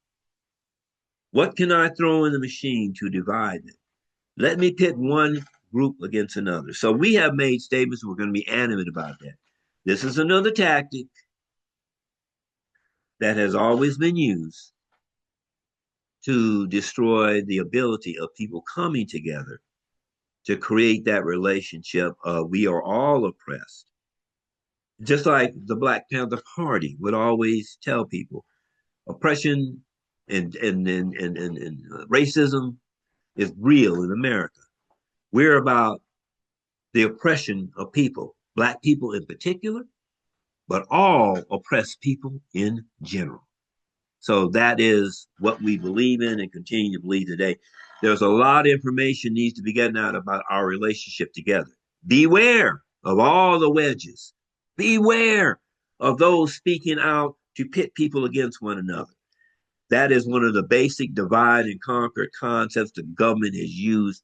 Speaker 3: what can I throw in the machine to divide them? Let me pit one group against another. So we have made statements, we're going to be animate about that. This is another tactic that has always been used to destroy the ability of people coming together to create that relationship of we are all oppressed. Just like the Black Panther Party would always tell people, oppression and racism is real in America. We're about the oppression of people, Black people in particular, but all oppressed people in general. So that is what we believe in and continue to believe today. There's a lot of information needs to be getting out about our relationship together. Beware of all the wedges. Beware of those speaking out to pit people against one another. That is one of the basic divide and conquer concepts the government has used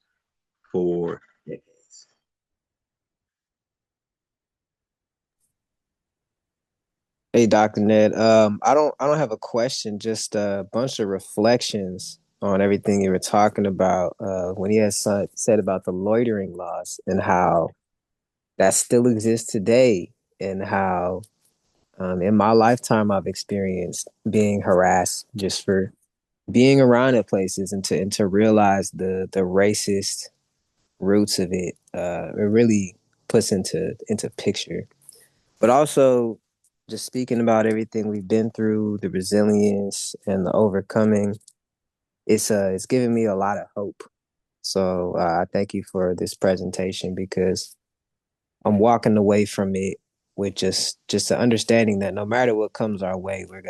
Speaker 3: for decades.
Speaker 4: Hey, Dr. Ned. I don't have a question, just a bunch of reflections on everything you were talking about. When you had said about the loitering laws and how that still exists today, and how in my lifetime I've experienced being harassed just for being around at places, and to realize the racist roots of it. It really puts into picture. But also, just speaking about everything we've been through, the resilience and the overcoming, it's giving me a lot of hope. So I thank you for this presentation, because I'm walking away from it with just the understanding that no matter what comes our way, we're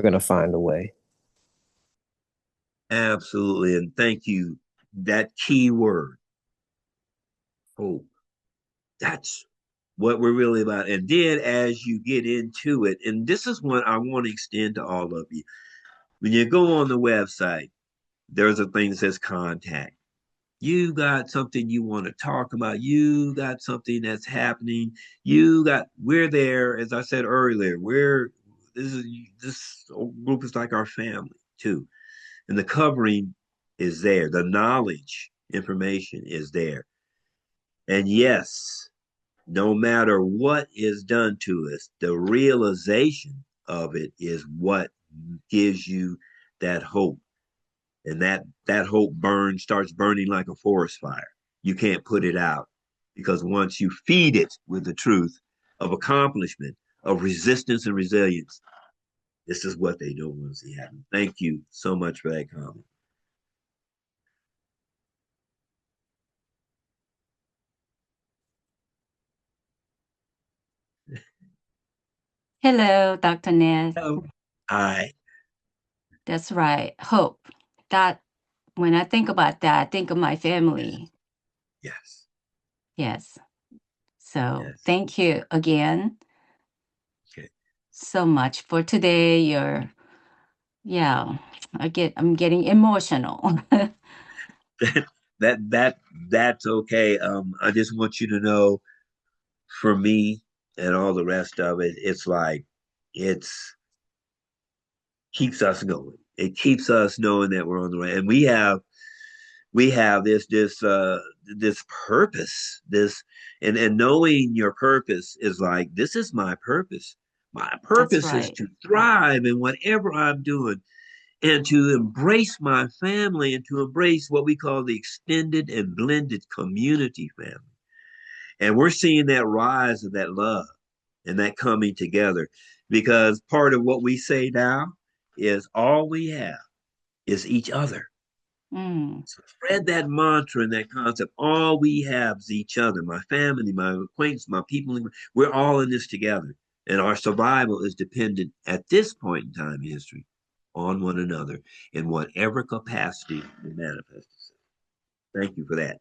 Speaker 4: gonna find a way.
Speaker 3: Absolutely. And thank you. That key word, hope. That's what we're really about. And then as you get into it, and this is what I want to extend to all of you. When you go on the website, there's a thing that says contact. You got something you want to talk about. You got something that's happening. We're there, as I said earlier, this group is like our family too. And the covering is there. The knowledge, information is there. And yes, no matter what is done to us, the realization of it is what gives you that hope. And that hope starts burning like a forest fire. You can't put it out, because once you feed it with the truth of accomplishment, of resistance and resilience, this is what they don't want to see happen. Thank you so much for that comment.
Speaker 2: Hello, Dr. Ned.
Speaker 3: Hello. Hi.
Speaker 2: That's right. Hope. That when I think about that, I think of my family.
Speaker 3: Yes.
Speaker 2: Yes. So
Speaker 3: Yes.
Speaker 2: thank you again
Speaker 3: Okay.
Speaker 2: so much for today. Yeah, I'm getting emotional.
Speaker 3: That's okay. I just want you to know, for me and all the rest of it, it's like it's keeps us going. It keeps us knowing that we're on the right, and we have this purpose, and knowing your purpose is like, this is my purpose. My
Speaker 2: That's
Speaker 3: purpose is
Speaker 2: right.
Speaker 3: to thrive in whatever I'm doing, and to embrace my family, and to embrace what we call the extended and blended community family. And we're seeing that rise of that love and that coming together, because part of what we say now is all we have is each other.
Speaker 2: Mm,
Speaker 3: So spread that mantra and that concept. All we have is each other, my family, my acquaintance, my people. We're all in this together. And our survival is dependent at this point in time in history on one another in whatever capacity it manifests itself. Thank you for that.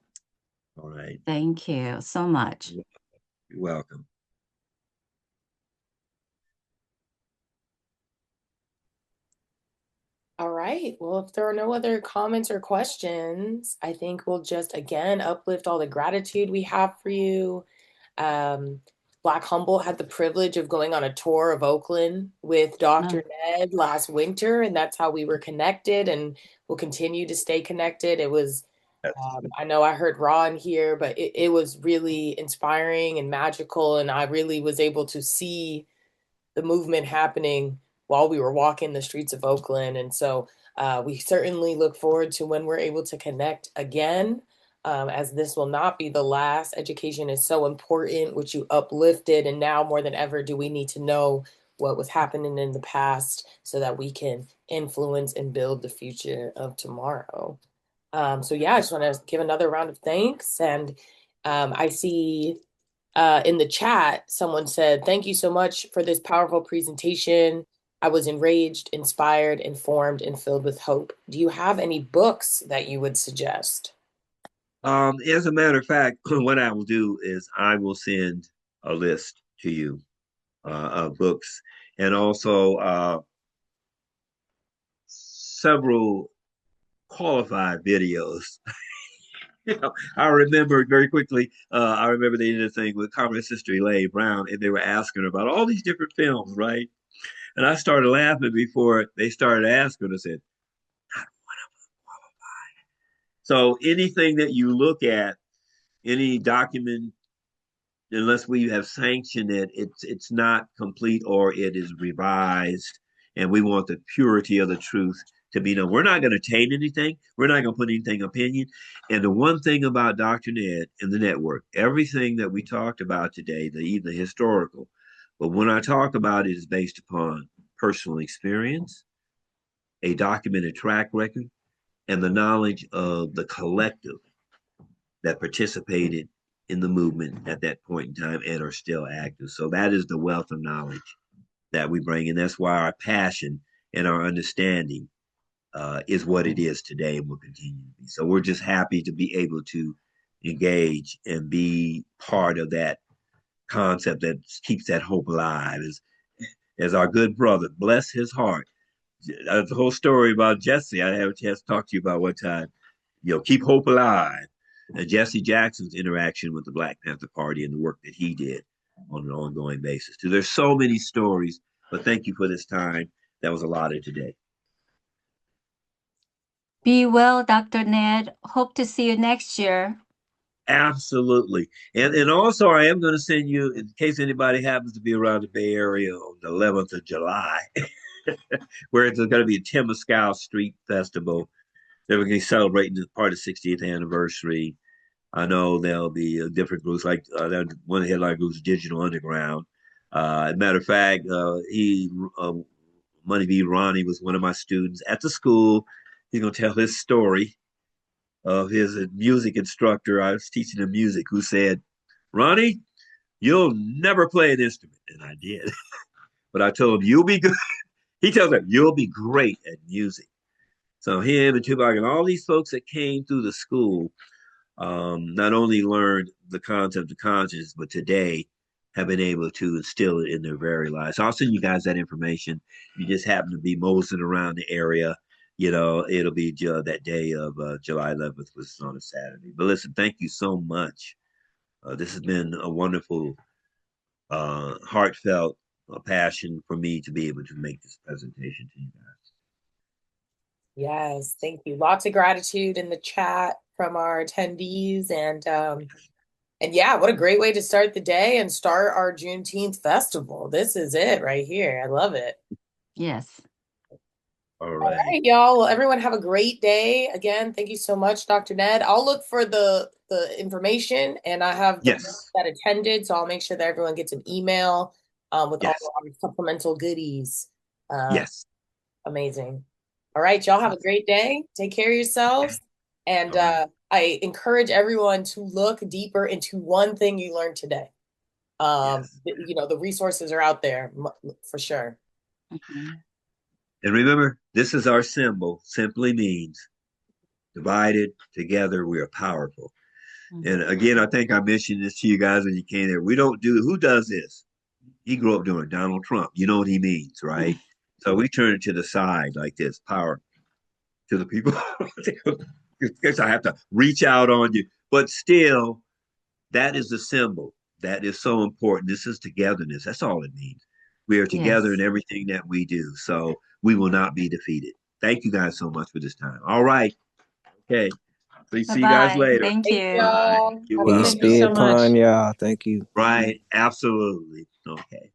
Speaker 3: All right.
Speaker 2: thank you so much.
Speaker 3: You're welcome.
Speaker 1: All right. Well, if there are no other comments or questions, I think we'll just again uplift all the gratitude we have for you. Um, Black Humboldt had the privilege of going on a tour of Oakland with
Speaker 2: Oh,
Speaker 1: Dr. Ned last winter, and that's how we were connected and will continue to stay connected. It was,
Speaker 3: Yes.
Speaker 1: I know I heard Ron here, but it was really inspiring and magical, and I really was able to see the movement happening while we were walking the streets of Oakland. And so we certainly look forward to when we're able to connect again, as this will not be the last. Education is so important, which you uplifted. And now more than ever, do we need to know what was happening in the past so that we can influence and build the future of tomorrow. So yeah, I just want to give another round of thanks. And I see in the chat, someone said, "Thank you so much for this powerful presentation. I was enraged, inspired, informed, and filled with hope." Do you have any books that you would suggest?
Speaker 3: As a matter of fact, what I will do is I will send a list to you of books, and also several qualified videos. I remember very quickly. I remember they did a thing with Communist Sister Elaine Brown, and they were asking her about all these different films, right? And I started laughing before they started asking. I said, "Not one of them qualified." So anything that you look at, any document, unless we have sanctioned it, it's not complete or it is revised. And we want the purity of the truth to be known. We're not going to taint anything. We're not going to put anything opinion. And the one thing about Dr. Ned and the network, everything that we talked about today, even the historical, but when I talk about it, is based upon personal experience, a documented track record, and the knowledge of the collective that participated in the movement at that point in time and are still active. So that is the wealth of knowledge that we bring. And that's why our passion and our understanding is what it is today and will continue to be. So we're just happy to be able to engage and be part of that concept that keeps that hope alive. As our good brother, bless his heart. The whole story about Jesse, I have a chance to talk to you about one time. Keep hope alive. And Jesse Jackson's interaction with the Black Panther Party and the work that he did on an ongoing basis. So there's so many stories, but thank you for this time that was allotted today.
Speaker 2: Be well, Dr. Ned. Hope to see you next year.
Speaker 3: Absolutely. And also I am going to send you, in case anybody happens to be around the Bay Area on the 11th of July, where it's going to be a Temescal Street Festival. They're going to be celebrating the part of 60th anniversary. I know there'll be different groups, like one of the headline groups, Digital Underground. As a matter of fact, Money B. Ronnie was one of my students at the school. He's going to tell his story of his music instructor. I was teaching him music, who said, "Ronnie, you'll never play an instrument." And I did. But I told him, "You'll be good." He tells me, "You'll be great at music." So him and Tupac and all these folks that came through the school not only learned the concept of conscience, but today have been able to instill it in their very lives. So I'll send you guys that information. If you just happen to be moseying around the area, it'll be that day of July 11th, which is on a Saturday. But listen, thank you so much. This has been a wonderful, heartfelt passion for me to be able to make this presentation to you guys.
Speaker 1: Yes, thank you. Lots of gratitude in the chat from our attendees, and yeah, what a great way to start the day and start our Juneteenth festival. This is it right here. I love it.
Speaker 2: Yes.
Speaker 3: All
Speaker 1: All
Speaker 3: right.
Speaker 1: right, y'all. Well, everyone have a great day. Again, thank you so much, Dr. Ned. I'll look for the information, and I have the
Speaker 3: Yes.
Speaker 1: that attended, so I'll make sure that everyone gets an email with
Speaker 3: Yes.
Speaker 1: all our supplemental goodies.
Speaker 3: Yes.
Speaker 1: Amazing. All right, y'all have a great day. Take care of yourselves. And I encourage everyone to look deeper into one thing you learned today.
Speaker 3: Yes.
Speaker 1: The resources are out there for sure.
Speaker 2: Mm-hmm.
Speaker 3: And remember, this is our symbol. Simply means divided together, we are powerful. Mm-hmm. And again, I think I mentioned this to you guys when you came there. We don't do, who does this? He grew up doing Donald Trump. You know what he means, right? So we turn it to the side like this, power to the people. Because I have to reach out on you. But still, that is the symbol. That is so important. This is togetherness. That's all it means. We are together in everything that we do. So we will not be defeated. Thank you guys so much for this time. All right. Okay. Please see you guys later.
Speaker 2: Thank you.
Speaker 1: Y'all.
Speaker 3: You're
Speaker 4: Peace
Speaker 3: welcome.
Speaker 4: be upon y'all. Thank you.
Speaker 3: Right. Absolutely. Okay.